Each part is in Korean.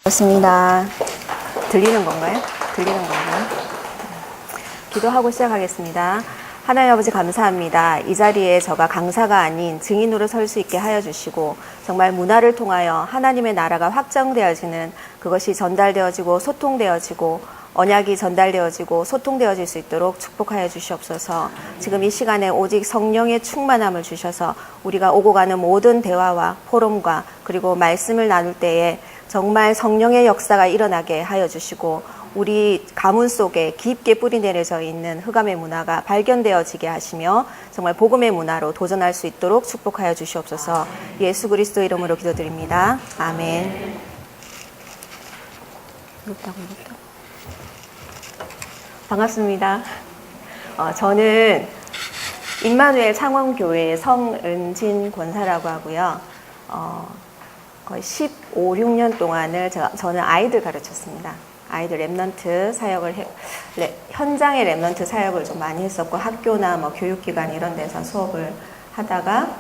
좋습니다. 들리는 건가요? 기도하고 시작하겠습니다. 하나님 아버지 감사합니다. 이 자리에 저가 강사가 아닌 증인으로 설 수 있게 하여 주시고 정말 문화를 통하여 하나님의 나라가 확장되어지는 그것이 전달되어지고 소통되어지고 언약이 전달되어지고 소통되어질 수 있도록 축복하여 주시옵소서. 지금 이 시간에 오직 성령의 충만함을 주셔서 우리가 오고 가는 모든 대화와 포럼과 그리고 말씀을 나눌 때에 정말 성령의 역사가 일어나게 하여 주시고 우리 가문 속에 깊게 뿌리 내려져 있는 흑암의 문화가 발견되어지게 하시며 정말 복음의 문화로 도전할 수 있도록 축복하여 주시옵소서. 예수 그리스도 이름으로 기도드립니다. 아멘. 반갑습니다. 저는 임마누엘 창원교회 성은진 권사라고 하고요. 거의 15, 16년 동안을 저는 아이들 가르쳤습니다. 아이들 랩넌트 사역을 현장의 랩넌트 사역을 좀 많이 했었고 학교나 뭐 교육기관 이런 데서 수업을 하다가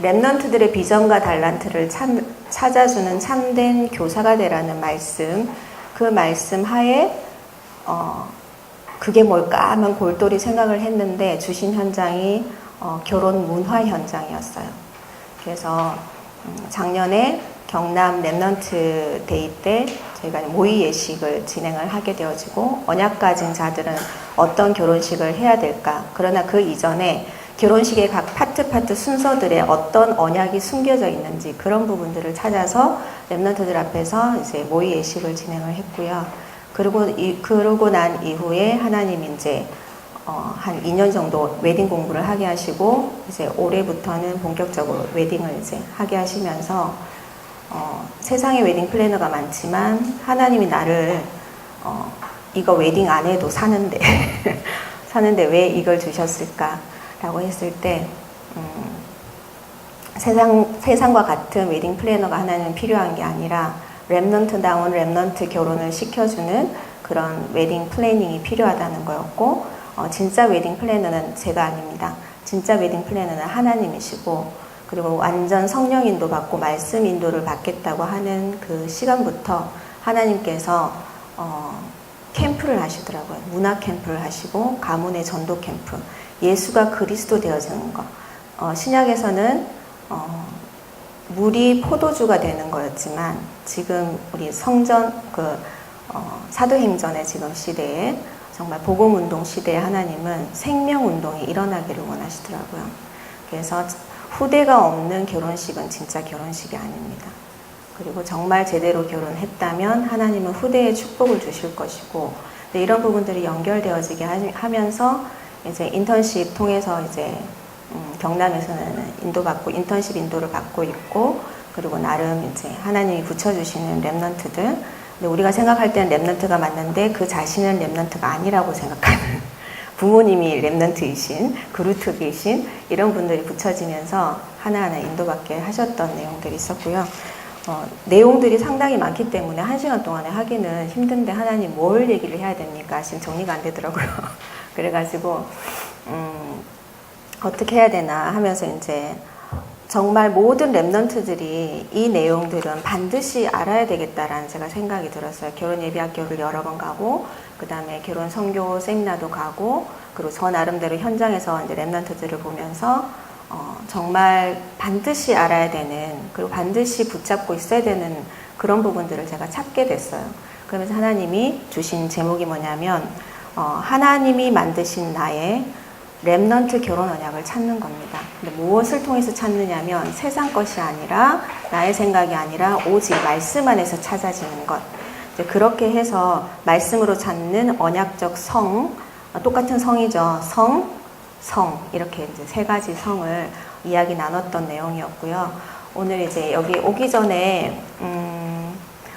랩넌트들의 비전과 달란트를 찾아주는 참된 교사가 되라는 말씀, 그 말씀 하에 그게 뭘까 하면 골똘히 생각을 했는데 주신 현장이 결혼 문화 현장이었어요. 그래서 작년에 경남 랩넌트 데이 때 저희가 모의 예식을 진행을 하게 되어지고 언약 가진 자들은 어떤 결혼식을 해야 될까? 그러나 그 이전에 결혼식의 각 파트 순서들에 어떤 언약이 숨겨져 있는지 그런 부분들을 찾아서 랩넌트들 앞에서 이제 모의 예식을 진행을 했고요. 그러고 난 이후에 하나님 이제 한 2년 정도 웨딩 공부를 하게 하시고 이제 올해부터는 본격적으로 웨딩을 이제 하게 하시면서 세상에 웨딩 플래너가 많지만 하나님이 나를 이거 웨딩 안 해도 사는데 왜 이걸 주셨을까라고 했을 때 세상과 같은 웨딩 플래너가 하나님은 필요한 게 아니라 랩넌트다운 랩넌트 결혼을 시켜주는 그런 웨딩 플래닝이 필요하다는 거였고 진짜 웨딩 플래너는 제가 아닙니다. 진짜 웨딩 플래너는 하나님이시고 그리고 완전 성령 인도 받고 말씀 인도를 받겠다고 하는 그 시간부터 하나님께서 캠프를 하시더라고요. 문화 캠프를 하시고 가문의 전도 캠프, 예수가 그리스도 되어지는 것. 신약에서는 물이 포도주가 되는 거였지만 지금 우리 성전 사도행전의 지금 시대에 정말 복음운동 시대에 하나님은 생명운동이 일어나기를 원하시더라고요. 그래서 후대가 없는 결혼식은 진짜 결혼식이 아닙니다. 그리고 정말 제대로 결혼했다면 하나님은 후대에 축복을 주실 것이고 이런 부분들이 연결되어지게 하면서 이제 인턴십 통해서 이제 경남에서는 인턴십 인도를 받고 있고 그리고 나름 이제 하나님이 붙여주시는 랩넌트들 근데 우리가 생각할 때는 랩넌트가 맞는데 그 자신은 랩넌트가 아니라고 생각하는 부모님이 랩넌트이신 그루트이신 이런 분들이 붙여지면서 하나하나 인도받게 하셨던 내용들이 있었고요. 내용들이 상당히 많기 때문에 1시간 동안에 하기는 힘든데 하나님 뭘 얘기를 해야 됩니까? 지금 정리가 안 되더라고요. 그래가지고 어떻게 해야 되나 하면서 이제 정말 모든 랩넌트들이 이 내용들은 반드시 알아야 되겠다라는 제가 생각이 들었어요. 결혼 예비학교를 여러 번 가고 그 다음에 결혼 선교 세미나도 가고 그리고 저 나름대로 현장에서 이제 랩넌트들을 보면서 정말 반드시 알아야 되는 그리고 반드시 붙잡고 있어야 되는 그런 부분들을 제가 찾게 됐어요. 그러면서 하나님이 주신 제목이 뭐냐면 하나님이 만드신 나의 랩넌트 결혼 언약을 찾는 겁니다. 근데 무엇을 통해서 찾느냐면 세상 것이 아니라 나의 생각이 아니라 오직 말씀 안에서 찾아지는 것. 이제 그렇게 해서 말씀으로 찾는 언약적 성, 똑같은 성이죠. 성 이렇게 이제 세 가지 성을 이야기 나눴던 내용이었고요. 오늘 이제 여기 오기 전에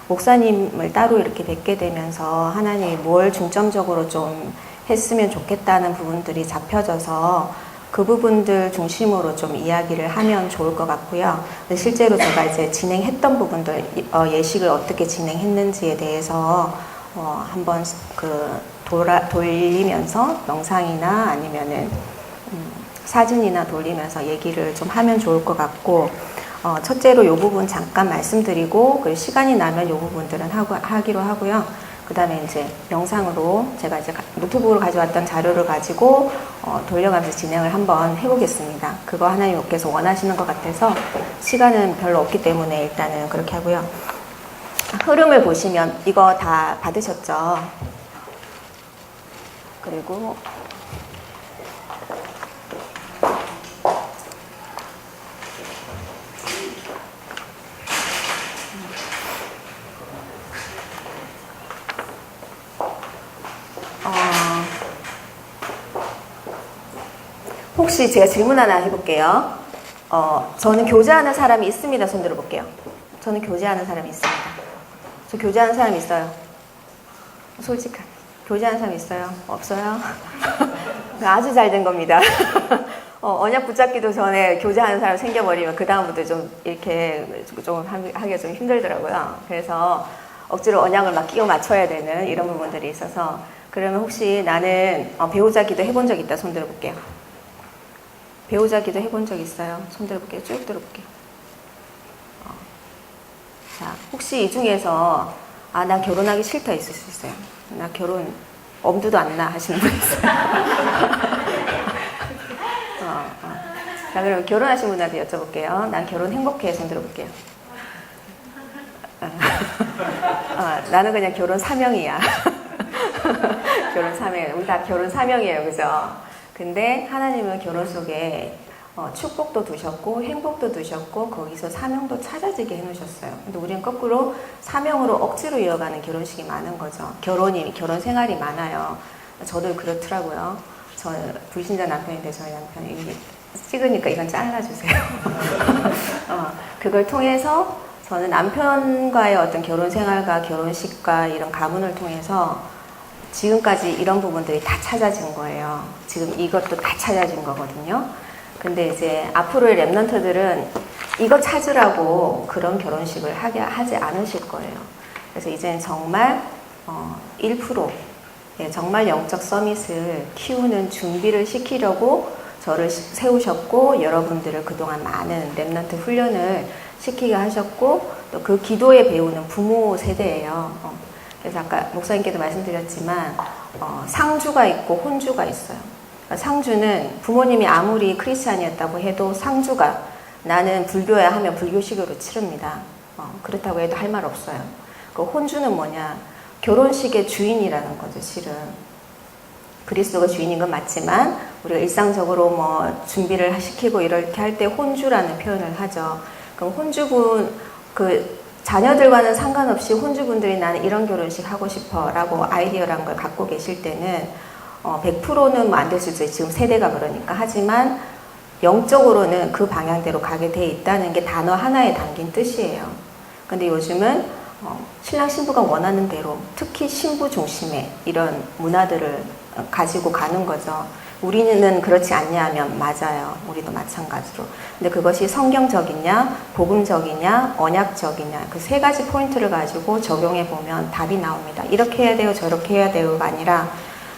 목사님을 따로 이렇게 뵙게 되면서 하나님이 뭘 중점적으로 좀 했으면 좋겠다는 부분들이 잡혀져서 그 부분들 중심으로 좀 이야기를 하면 좋을 것 같고요. 근데 실제로 제가 이제 진행했던 부분들, 예식을 어떻게 진행했는지에 대해서 한번 돌리면서 영상이나 아니면은 사진이나 돌리면서 얘기를 좀 하면 좋을 것 같고 첫째로 이 부분 잠깐 말씀드리고, 그리고 시간이 나면 이 부분들은 하기로 하고요. 그 다음에 이제 영상으로 제가 이제 노트북으로 가져왔던 자료를 가지고 돌려가면서 진행을 한번 해보겠습니다. 그거 하나님께서 원하시는 것 같아서 시간은 별로 없기 때문에 일단은 그렇게 하고요. 흐름을 보시면 이거 다 받으셨죠? 그리고 혹시 제가 질문 하나 해볼게요. 저는 교제하는 사람이 있습니다. 손 들어볼게요. 저는 교제하는 사람이 있습니다. 저 교제하는 사람이 있어요. 솔직한. 교제하는 사람이 있어요? 없어요? 아주 잘 된 겁니다. 언약 붙잡기도 전에 교제하는 사람 생겨버리면 그 다음부터 좀 이렇게 좀 하기가 좀 힘들더라고요. 그래서 억지로 언약을 막 끼워 맞춰야 되는 이런 부분들이 있어서, 그러면 혹시 나는 배우자 기도 해본 적 있다? 손 들어볼게요. 배우자 기도 해본 적 있어요? 손 들어볼게요. 쭉 들어볼게요. 자, 혹시 이 중에서 나 결혼하기 싫다 있을 수 있어요. 나 결혼 엄두도 안 나 하시는 분 있어요. 자, 그럼 결혼하신 분한테 여쭤볼게요. 난 결혼 행복해. 손 들어볼게요. 나는 그냥 결혼 사명이야. 결혼 사명. 우리 다 결혼 사명이에요. 그죠? 근데 하나님은 결혼 속에 축복도 두셨고 행복도 두셨고 거기서 사명도 찾아지게 해놓으셨어요. 근데 우리는 거꾸로 사명으로 억지로 이어가는 결혼식이 많은 거죠. 결혼 생활이 많아요. 저도 그렇더라고요. 저 불신자 남편인데 저희 남편이 찍으니까 이건 잘라주세요. 그걸 통해서 저는 남편과의 어떤 결혼 생활과 결혼식과 이런 가문을 통해서 지금까지 이런 부분들이 다 찾아진 거예요. 지금 이것도 다 찾아진 거거든요. 근데 이제 앞으로의 랩런트들은 이거 찾으라고 그런 결혼식을 하지 않으실 거예요. 그래서 이제는 정말 1%, 정말 영적 서밋을 키우는 준비를 시키려고 저를 세우셨고, 여러분들을 그동안 많은 랩런트 훈련을 시키게 하셨고, 또 그 기도에 배우는 부모 세대예요. 그래서 아까 목사님께도 말씀드렸지만 상주가 있고 혼주가 있어요. 그러니까 상주는 부모님이 아무리 크리스찬이었다고 해도 상주가 나는 불교야 하면 불교식으로 치릅니다. 그렇다고 해도 할 말 없어요. 그 혼주는 뭐냐? 결혼식의 주인이라는 거죠. 실은 그리스도가 주인인 건 맞지만 우리가 일상적으로 뭐 준비를 시키고 이렇게 할 때 혼주라는 표현을 하죠. 그럼 혼주분 자녀들과는 상관없이 혼주분들이 나는 이런 결혼식 하고 싶어 라고 아이디어라는 걸 갖고 계실 때는 100%는 뭐 안 될 수 있어요. 지금 세대가 그러니까. 하지만 영적으로는 그 방향대로 가게 돼 있다는 게 단어 하나에 담긴 뜻이에요. 근데 요즘은 신랑 신부가 원하는 대로, 특히 신부 중심의 이런 문화들을 가지고 가는 거죠. 우리는 그렇지 않냐 하면 맞아요. 우리도 마찬가지로. 근데 그것이 성경적이냐, 복음적이냐, 언약적이냐, 그 세 가지 포인트를 가지고 적용해 보면 답이 나옵니다. 이렇게 해야 돼요, 저렇게 해야 돼요가 아니라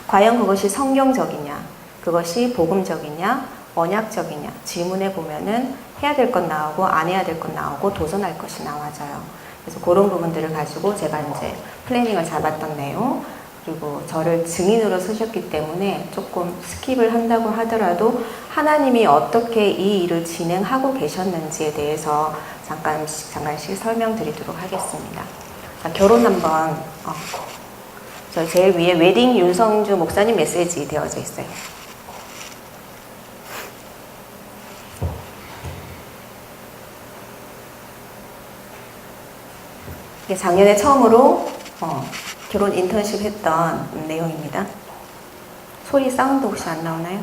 과연 그것이 성경적이냐, 그것이 복음적이냐, 언약적이냐, 질문해 보면은 해야 될 것 나오고 안 해야 될 것 나오고 도전할 것이 나와져요. 그래서 그런 부분들을 가지고 제가 이제 플래닝을 잡았던 내용, 그리고 저를 증인으로 쓰셨기 때문에 조금 스킵을 한다고 하더라도 하나님이 어떻게 이 일을 진행하고 계셨는지에 대해서 잠깐씩 설명드리도록 하겠습니다. 자, 결혼 한번 저 제일 위에 웨딩 윤성주 목사님 메시지 되어져 있어요. 이게 작년에 처음으로 결혼 인턴십 했던 내용입니다. 소리 사운드 혹시 안 나오나요?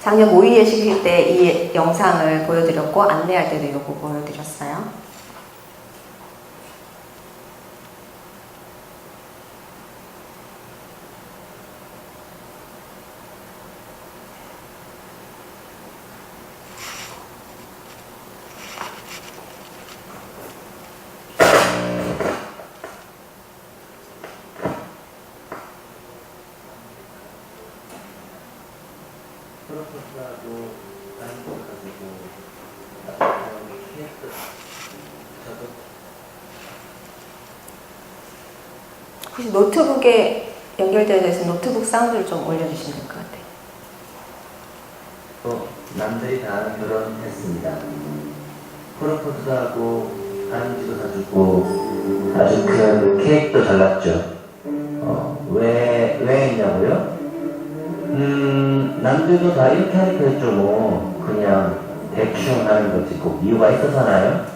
작년 모의 예식일 때 이 영상을 보여드렸고, 안내할 때도 이거 보여드렸어요. 프로포즈하고 다른 거 가지고 케이크 저도 혹시 노트북에 연결되어 있는 노트북 사운드를 좀 올려주시면 될 것 같아요. 남들이 다 아는 결혼했습니다. 프로포즈도 하고 반지도 사주고 아주 큰 케이크도 잘랐죠. 왜 했냐고요? 남들도 다 이렇게 하니까 했죠. 뭐 그냥 대충 하는 거지 꼭 이유가 있어서나요?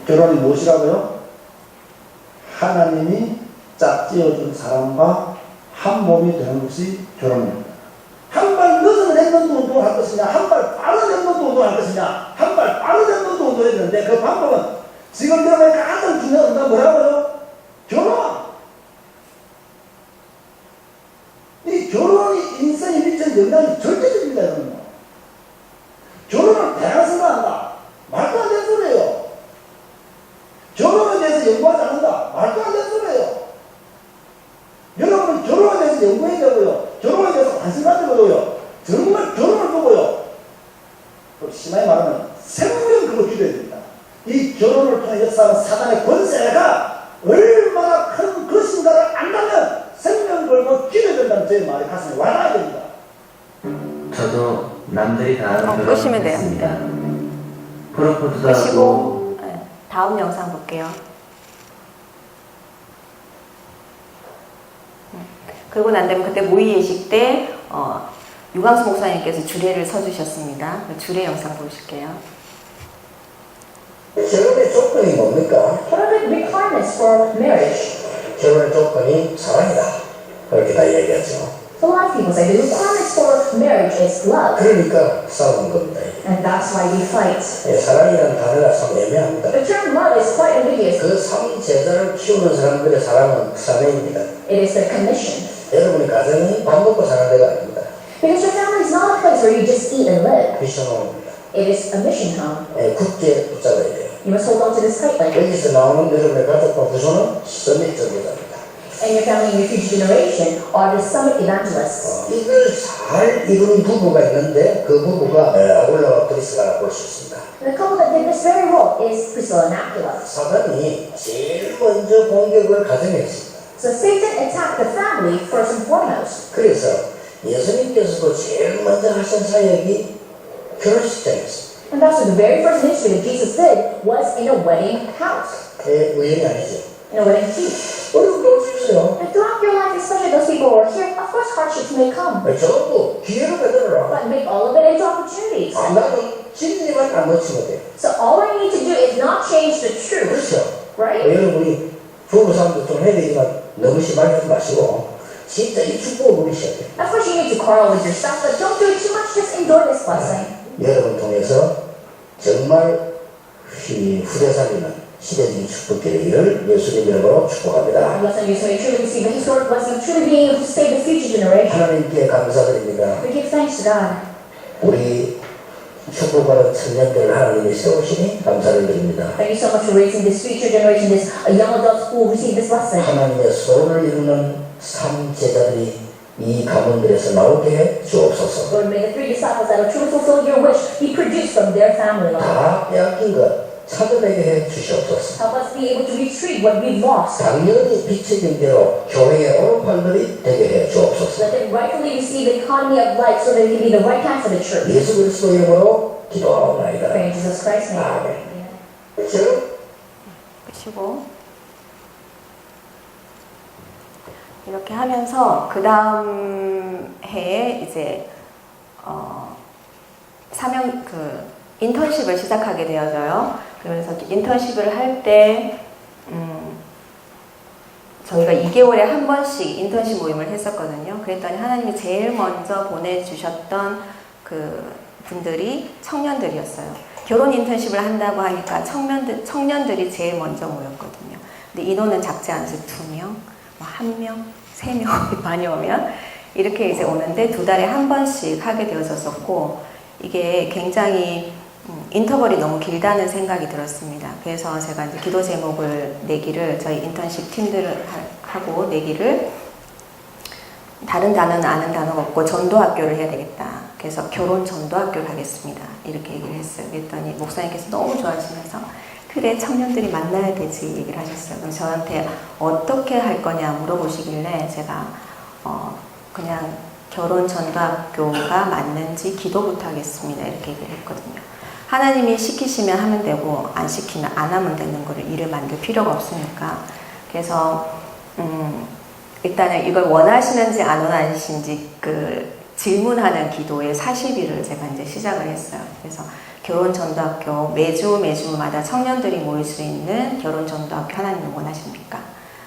결혼이 무엇이라고요? 하나님이 짝지어준 사람과 한 몸이 되는 것이 결혼입니다. 한 발 늦은 랩런트 운동을 할 것이냐, 한 발 빠른 랩런트 운동을 할 것이냐, 한 발 빠른 랩런트 운동을 해야 되는데 그 방법은 지금 들어가니 가장 중요한 건 뭐라고요? 결혼! 이 결혼이 인생에 미치는 영향이 절대적입니다, 여러분. 결혼을 대학에서 한다. 말도 안 되는 소리예요. 결혼에 대해서 연구하지 않는다. 말도 안 되는 소리예요. 여러분은 결혼에 대해서 연구해야 되고요. 결혼에 대해서 관심 가지고요. 정말 결혼을 보고요. 또 심하게 말하면 생명 그거 기도해야 됩니다. 이 결혼을 통해 역사하는 사단의 권세가 얼마나 큰 것인가를 안다면 생명 걸고 기도해야 된다는 제 말이 가슴에 와닿아야 됩니다. 저도 남들이 다 아는 끄시면 돼요. 결혼했습니다. 프로포즈도 끄시고 하고 다음 영상 볼게요. 그러고 난 다음에 그때 모의 예식 때 유광수 목사님께서 주례를 서주셨습니다. 주례 영상 보실게요. 결혼의 조건이 뭡니까? What are the requirements for marriage? 결혼의 조건이 사랑이다. 그렇게 다 얘기하죠. So a lot of people say the requirements for marriage is love, 그러니까 싸우는 겁니다. and that's why we fight. 사랑이라는 단어가 참 애매합니다. The term love is quite ambiguous. 그 삼제자를 키우는 사람들의 사랑은 사명입니다. It is their commission. 여러분의 가정이 밥 먹고 사는 데가 아닙니다. Because your family is not a place where you just eat and live. 미션홈입니다. It is a mission home. 굳게 붙잡아야 돼요. You must hold on to this tightly. 여기서 나오는 여러분의 가족과 부서는 서밋적이다. And your family and your future generation are the summit evangelists. 이걸 잘 이루는 부부가 있는데 그 부부가 아굴라와 프리스가라고 볼 수 있습니다. The couple that did this very well is Priscilla and Aquila. 사단이 제일 먼저 공격을 가정에 했습니다. So Satan attacked the family first and foremost. 그래서 예수님께서도 제일 먼저 하신 사역이 결혼식장이었습니다. And that's what the very first ministry that Jesus did was in a wedding house, 우연이 아니죠. in a wedding feast. 어려운 게 올 수 있어요. And throughout your life, especially those people who are here, of course hardships may come, 전부 기회를 만들어라. but make all of it into opportunities. 나는 진리만 안 놓치면 돼요. So all I need to do is not change the truth, 그렇죠. right? 여러분이 부부 싸움도 좀 해야 되지만 너무 심하게 하지 마시고 진짜 이 축복을 누리셔야 돼요. Of course, you need to quarrel with your spouse, but don't do it too much. Just enjoy this blessing. 여러분 통해서 정말 후대 살리는 시대적인 축복의 일을 예수님 이름으로 축복합니다. Bless you so you truly receive the historic blessing of truly being able to save the future generation. 하나님께 감사드립니다. We give thanks to God. 우리 축복받은 청년들을 하나님이 세우시니 감사를 드립니다. Thank you so much for raising this future generation, this young adults who will receive this blessing. 하나님의 소원을 이루는 삼 제자들이 이 가문들에서 나오게 해 주옵소서. Lord, may the three disciples that will truly fulfill your wish be produced from their family line. 다 빼앗긴 것 찾아내게 해 주시옵소서. Help us be able to retrieve what we've lost. 당연히 비춰진 대로 교회의 오른팔들이 되게 해 주옵소서. Let them rightfully receive the economy of light so that it can be the right hand for the church. 예수 그리스도 이름으로 기도하옵나이다. Pray in Jesus Christ's name. 아멘. Amen. 지금 끄시고 이렇게 하면서 그 다음 해에 이제 사명 인턴십을 시작하게 되어져요. 그러면서 인턴십을 할 때 저희가 2개월에 한 번씩 인턴십 모임을 했었거든요. 그랬더니 하나님이 제일 먼저 보내주셨던 그 분들이 청년들이었어요. 결혼 인턴십을 한다고 하니까 청년들이 제일 먼저 모였거든요. 근데 인원은 작지 않아서 2명, 1명, 3명 많이 오면 이렇게 이제 오는데 2달에 한 번씩 하게 되어졌었고, 이게 굉장히 인터벌이 너무 길다는 생각이 들었습니다. 그래서 제가 이제 기도 제목을 내기를, 저희 인턴십 팀들하고 내기를, 다른 단어는 아는 단어가 없고 전도학교를 해야 되겠다. 그래서 결혼 전도학교를 하겠습니다. 이렇게 얘기를 했어요. 그랬더니 목사님께서 너무 좋아하시면서 그래, 청년들이 만나야 되지 얘기를 하셨어요. 그럼 저한테 어떻게 할 거냐 물어보시길래 제가 그냥 결혼 전도학교가 맞는지 기도부터 하겠습니다. 이렇게 얘기를 했거든요. 하나님이 시키시면 하면 되고 안 시키면 안 하면 되는 거를 일을 만들 필요가 없으니까. 그래서 일단은 이걸 원하시는지 안 원하시는지 그 질문하는 기도의 40일을 제가 이제 시작을 했어요. 그래서 결혼 전도학교 매주마다 청년들이 모일 수 있는 결혼 전도학교 하나님은 원하십니까?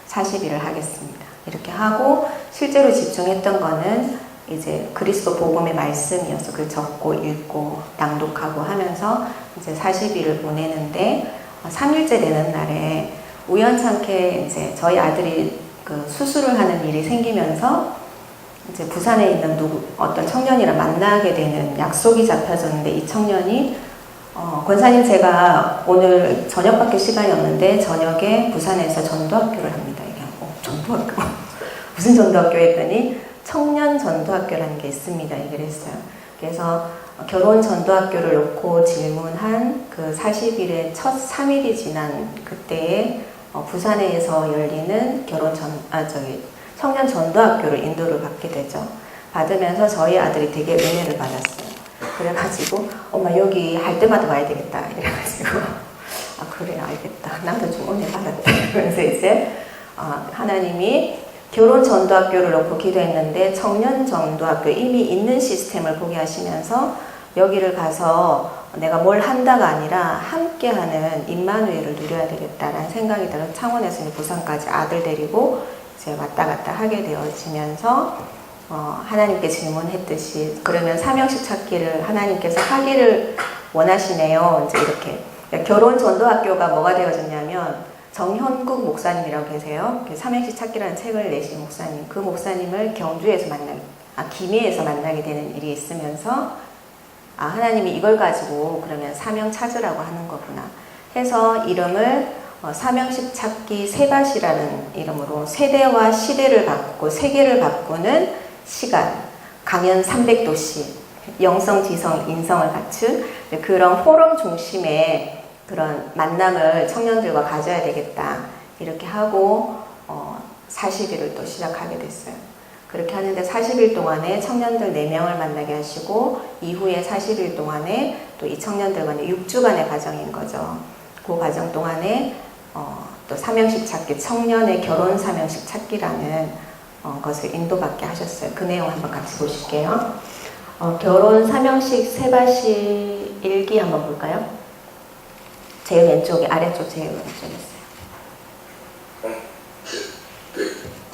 40일을 하겠습니다. 이렇게 하고 실제로 집중했던 거는 이제 그리스도 복음의 말씀이어서 그걸 적고 읽고 낭독하고 하면서 이제 40일을 보내는데 3일째 되는 날에 우연찮게 이제 저희 아들이 그 수술을 하는 일이 생기면서 이제 부산에 있는 어떤 청년이랑 만나게 되는 약속이 잡혀졌는데, 이 청년이 권사님 제가 오늘 저녁밖에 시간이 없는데 저녁에 부산에서 전도학교를 합니다. 이게 전도학교? 무슨 전도학교 했더니 청년 전도학교라는 게 있습니다. 얘기를 했어요. 그래서 결혼 전도학교를 놓고 질문한 그 40일의 첫 3일이 지난 그때에 부산에서 열리는 청년 전도학교를 인도를 받게 되죠. 받으면서 저희 아들이 되게 은혜를 받았어요. 그래가지고 엄마 여기 할 때마다 와야 되겠다 이래가지고 아 그래 알겠다, 나도 좀 은혜 받았다. 그래서 이제 하나님이 결혼 전도학교를 놓고 기도했는데 청년 전도학교 이미 있는 시스템을 보게 하시면서 여기를 가서 내가 뭘 한다가 아니라 함께하는 임마누엘을 누려야 되겠다라는 생각이 들어 창원에서 부산까지 아들 데리고 이제 왔다 갔다 하게 되어지면서 하나님께 질문했듯이 그러면 사명식 찾기를 하나님께서 하기를 원하시네요. 이제 이렇게 결혼 전도학교가 뭐가 되어졌냐면 정현국 목사님이라고 계세요. 삼행시 찾기라는 책을 내신 목사님, 그 목사님을 경주에서 김해에서 만나게 되는 일이 있으면서 하나님이 이걸 가지고 그러면 사명 찾으라고 하는 거구나 해서 이름을 사명식 찾기 세밭이라는 이름으로 세대와 시대를 바꾸고 세계를 바꾸는 시간, 강연 300도시, 영성, 지성, 인성을 갖춘 그런 포럼 중심의 그런 만남을 청년들과 가져야 되겠다 이렇게 하고 40일을 또 시작하게 됐어요. 그렇게 하는데 40일 동안에 청년들 4명을 만나게 하시고 이후에 40일 동안에 또 이 청년들과는 6주간의 과정인 거죠. 그 과정 동안에 또 사명식 찾기, 청년의 결혼 사명식 찾기라는 것을 인도받게 하셨어요. 그 내용 한번 같이 보실게요. 결혼 사명식 세바시 일기 한번 볼까요? 제일 왼쪽에, 아래쪽 제일 왼쪽에 있어요.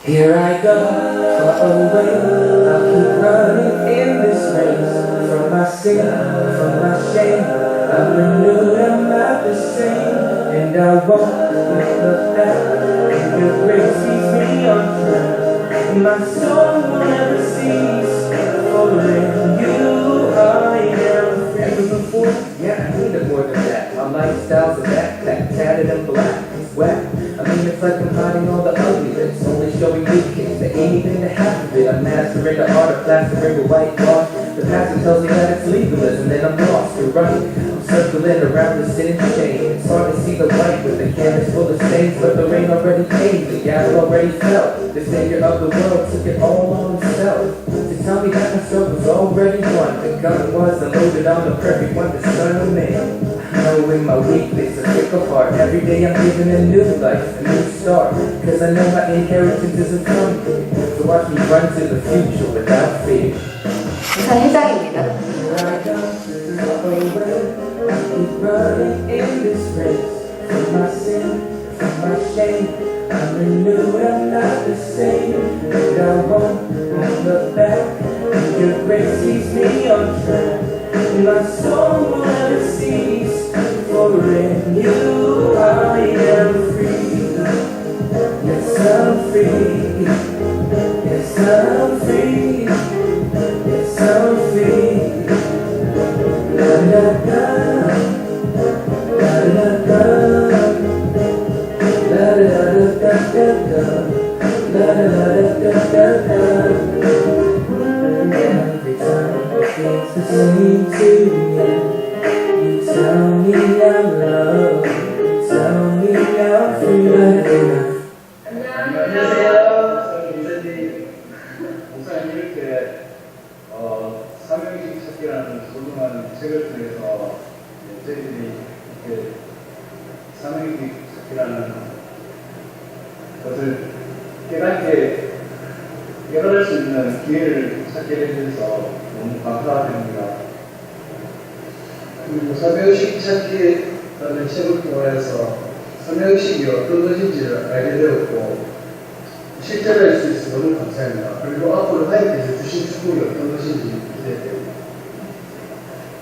Here I go, far away, I keep running in this race. From my sin, from my shame, I'm renewed, I'm not the same. And I won't look back, and your grace keeps me on track. My soul will never cease, for in you I am free. Ever before? Yeah, I needed more than that. My lifestyle's a backpack, tatted and black, it's whack. I mean, it's like I'm hiding all the ugliness, only showing new kicks. There ain't even the half of it. I'm mastering the art of plastering with whitewash. The pastor tells me that it's legalism, then I'm lost. You're right. I'm circling around the sin and shame. It's hard to see the light with the canvas full of stains, but the rain already came, the gas already fell. The savior of the world took it all on himself to tell me that my struggle's already won. The gun wasn't loaded on the perfect one, the son of man. Knowing my weakness, a fickle heart. Every day I'm giving a new life, a new start. Cause I know my inheritance isn't coming. So watch me run to the future without fear. 우선 해장입니다. Here I go, far away, I keep running in this race. From my sin, from my shame, I'm renewed, I'm not the same. And I won't look back, and your grace keeps me on track. and my soul will never cease. For in you I am free. Yes, I'm free. Yes, I'm free. Yes, I'm free. La da da, la da da, la da da da da, la da da da da. Every time it's the same to me. You tell me I'm loved. You tell me I'm free. 안녕하세요. 목사님 이렇게 삼형식 찾기라는 소중한 책을 통해서 저희들이 이렇게 삼형식 찾기라는 것을 깨달을 수 있는 기회를 찾게 해주셔서 너무 감사드립니다. 그리고 삼형식 찾기라는 책을 통해서 삼형식이 어떤 것인지를 알게 되었고 실제로 할 수 있어서 너무 감사합니다. 그리고 앞으로 하나님께서 주신 축복이 어떤 것인지 기대됩니다.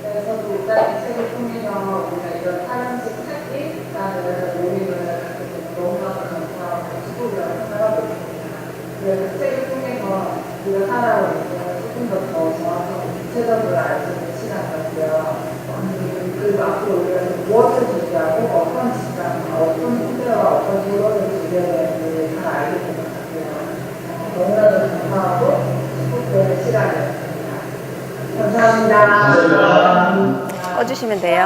네, 저도 목사님 책을 통해서 우리가 이런 사랑식 찾기라는 모임을 갖게 돼서 너무나 감사하고 축복이라고 생각하고 있습니다. 그래서 책을 통해서 우리가 살아오는 인생을 조금 더 정확하고 구체적으로 알 수 있는 시간이었고요. 그리고 앞으로 우리가 무엇을 준비하고 어떤 직장, 어떤 후대와 어떤 도로를 준비해야 되는지 잘 알게 된 것 같아요. 너무나도 감사하고 축복되는 시간이었습니다. 감사합니다. 감사합니다. 꺼주시면 돼요.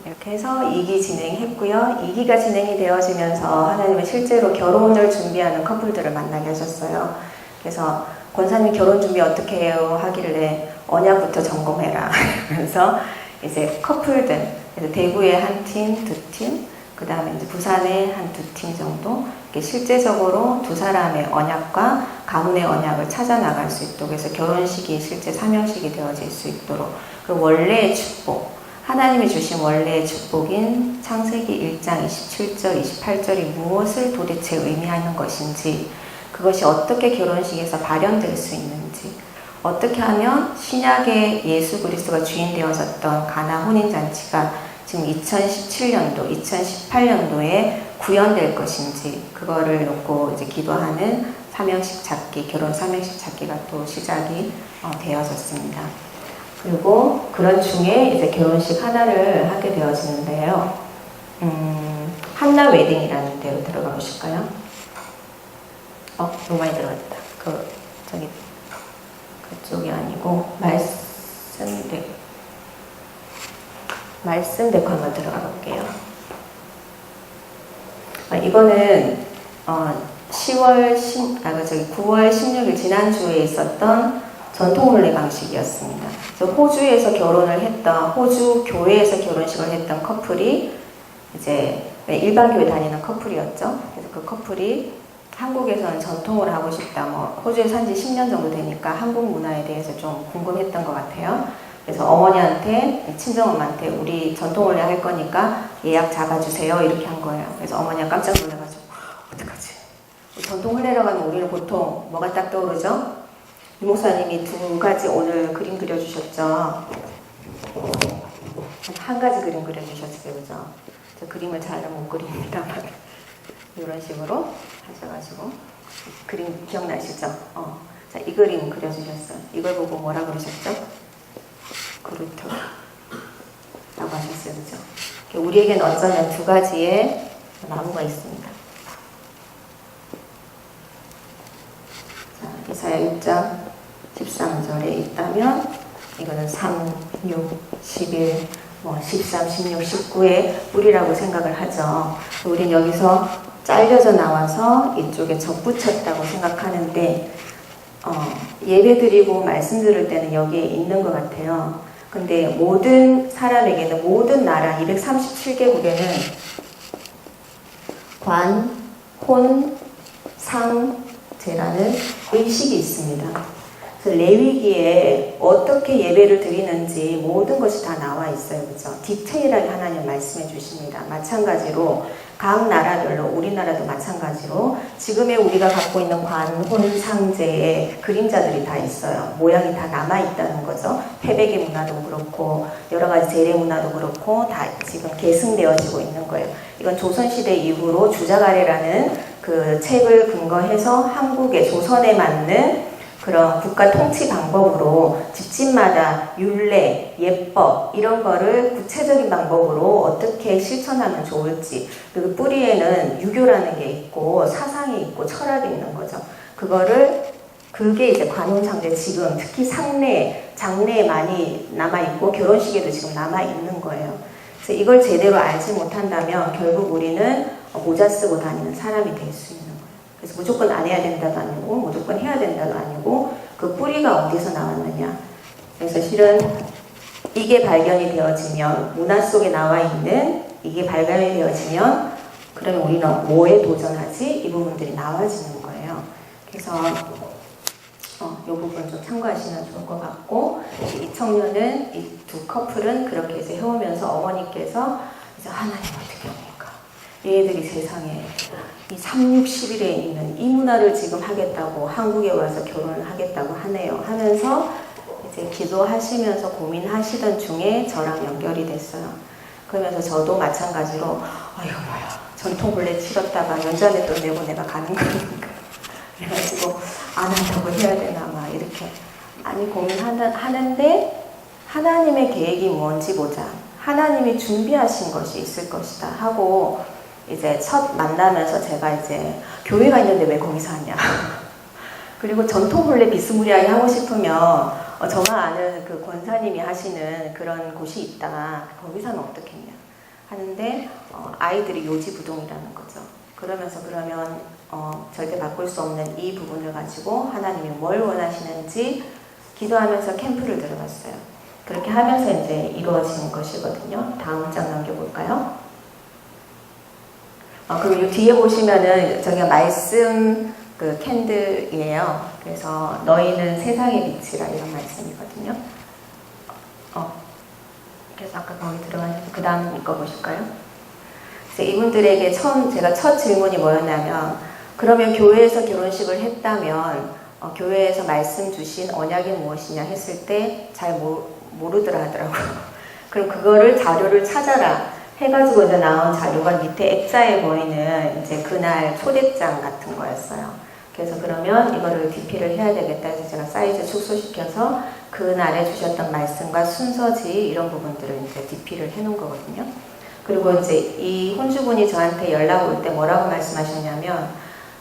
이렇게 해서 2기 진행했고요. 2기가 진행이 되어지면서 하나님은 실제로 결혼을 준비하는 커플들을 만나게 하셨어요. 그래서 권사님 결혼 준비 어떻게 해요? 하길래 언약부터 점검해라. 그래서 이제 커플들, 그래서 대구에 한 팀, 두 팀, 그 다음에 이제 부산에 한 두 팀 정도, 이렇게 실제적으로 두 사람의 언약과 가문의 언약을 찾아 나갈 수 있도록 해서 결혼식이 실제 사명식이 되어질 수 있도록, 그리고 원래의 축복, 하나님이 주신 원래의 축복인 창세기 1장 27절, 28절이 무엇을 도대체 의미하는 것인지, 그것이 어떻게 결혼식에서 발현될 수 있는지, 어떻게 하면 신약의 예수 그리스도가 주인 되어졌던 가나 혼인잔치가 지금 2017년도, 2018년도에 구현될 것인지, 그거를 놓고 이제 기도하는 사명식 찾기, 결혼 사명식 찾기가 또 시작이 되어졌습니다. 그리고 그런 중에 이제 결혼식 하나를 하게 되어지는데요. 한나 웨딩이라는 데로 들어가 보실까요? 너무 많이 들어갔다. 그쪽이 아니고 말씀 데코 한번 들어가 볼게요. 이거는 9월 16일 지난주에 있었던 전통혼례 방식이었습니다. 그래서 호주에서 결혼을 했던, 호주 교회에서 결혼식을 했던 커플이 이제 일반 교회 다니는 커플이었죠. 그래서 그 커플이 한국에서는 전통을 하고 싶다, 호주에 산지 10년 정도 되니까 한국 문화에 대해서 좀 궁금했던 것 같아요. 그래서 어머니한테, 친정엄마한테 우리 전통혼례 할 거니까 예약 잡아주세요, 이렇게 한 거예요. 그래서 어머니가 깜짝 놀라가지고 어떡하지? 전통혼례라고 하면 우리는 보통 뭐가 딱 떠오르죠? 이 목사님이 두 가지 오늘 그림 그려주셨죠? 한 가지 그림 그려주셨어요, 그죠? 저 그림을 잘은 못 그립니다만 이런 식으로 하셔가지고 그림 기억나시죠? 자, 이 그림 그려주셨어요. 이걸 보고 뭐라 그러셨죠? 그루터라고 하셨어요, 그죠? 우리에겐 어쩌면 두 가지의 나무가 있습니다. 자, 이사야 6장 13절에 있다면 이거는 3, 6, 11, 13, 16, 19의 뿌리라고 생각을 하죠. 우린 여기서 잘려져 나와서 이쪽에 접붙였다고 생각하는데 예배 드리고 말씀 들을 때는 여기에 있는 것 같아요. 근데 모든 사람에게는, 모든 나라 237개국에는 관, 혼, 상, 제라는 의식이 있습니다. 그래서 레위기에 어떻게 예배를 드리는지 모든 것이 다 나와 있어요. 그죠? 디테일하게 하나님 말씀해 주십니다. 마찬가지로 각 나라별로, 우리나라도 마찬가지로 지금의 우리가 갖고 있는 관혼상제의 그림자들이 다 있어요. 모양이 다 남아있다는 거죠. 패배기 문화도 그렇고 여러 가지 재래 문화도 그렇고 다 지금 계승되어지고 있는 거예요. 이건 조선시대 이후로 주자가래라는 그 책을 근거해서 한국의 조선에 맞는 그런 국가 통치 방법으로 집집마다 율례, 예법 이런 거를 구체적인 방법으로 어떻게 실천하면 좋을지, 그리고 뿌리에는 유교라는 게 있고 사상이 있고 철학이 있는 거죠. 그게 이제 관혼상제 지금 특히 상례, 장례에 많이 남아있고 결혼식에도 지금 남아있는 거예요. 그래서 이걸 제대로 알지 못한다면 결국 우리는 모자 쓰고 다니는 사람이 될 수 있는 거예요. 그래서 무조건 안 해야 된다도 아니고 무조건 해야 된다도 아니고 그 뿌리가 어디서 나왔느냐. 그래서 실은 이게 발견이 되어지면 문화 속에 나와 있는 이게 발견이 되어지면 그러면 우리는 뭐에 도전하지? 이 부분들이 나와지는 거예요. 그래서 이 부분 좀 참고하시면 좋을 것 같고 이 청년은 이 두 커플은 그렇게 이제 해오면서 어머니께서 이제 하나님 어떻게 합니까? 얘들이 세상에 이 360일에 있는 이 문화를 지금 하겠다고 한국에 와서 결혼을 하겠다고 하네요 하면서 이제 기도하시면서 고민하시던 중에 저랑 연결이 됐어요. 그러면서 저도 마찬가지로 이거 뭐야 전통 블레 치렀다가 연장에 돈 내고 내가 가는 거니까 그래가지고 안 한다고 해야 되나 막 이렇게 많이 고민하는데 하나님의 계획이 뭔지 보자. 하나님이 준비하신 것이 있을 것이다 하고 이제 첫 만나면서 제가 이제 교회가 있는데 왜 거기서 하냐. 그리고 전통 본래 비스무리하게 하고 싶으면 저가 아는 그 권사님이 하시는 그런 곳이 있다. 거기서 하면 어떻겠냐 하는데 아이들이 요지부동이라는 거죠. 그러면서 그러면 절대 바꿀 수 없는 이 부분을 가지고 하나님이 뭘 원하시는지 기도하면서 캠프를 들어갔어요. 그렇게 하면서 이제 이루어진 것이거든요. 다음 장 넘겨볼까요? 그리고 이 뒤에 보시면은 저기가 말씀 그 캔들이에요. 그래서 너희는 세상의 빛이라 이런 말씀이거든요. 그래서 아까 거기 들어가서 그 다음 읽어보실까요? 그래서 이분들에게 제가 첫 질문이 뭐였냐면 그러면 교회에서 결혼식을 했다면 교회에서 말씀 주신 언약이 무엇이냐 했을 때 잘 모르더라 하더라고요. 그럼 그거를 자료를 찾아라 해가지고 이제 나온 자료가 밑에 액자에 보이는 이제 그날 초대장 같은 거였어요. 그래서 그러면 이거를 DP를 해야 되겠다 해서 제가 사이즈 축소시켜서 그날에 주셨던 말씀과 순서지 이런 부분들을 이제 DP를 해놓은 거거든요. 그리고 이제 이 혼주분이 저한테 연락 올 때 뭐라고 말씀하셨냐면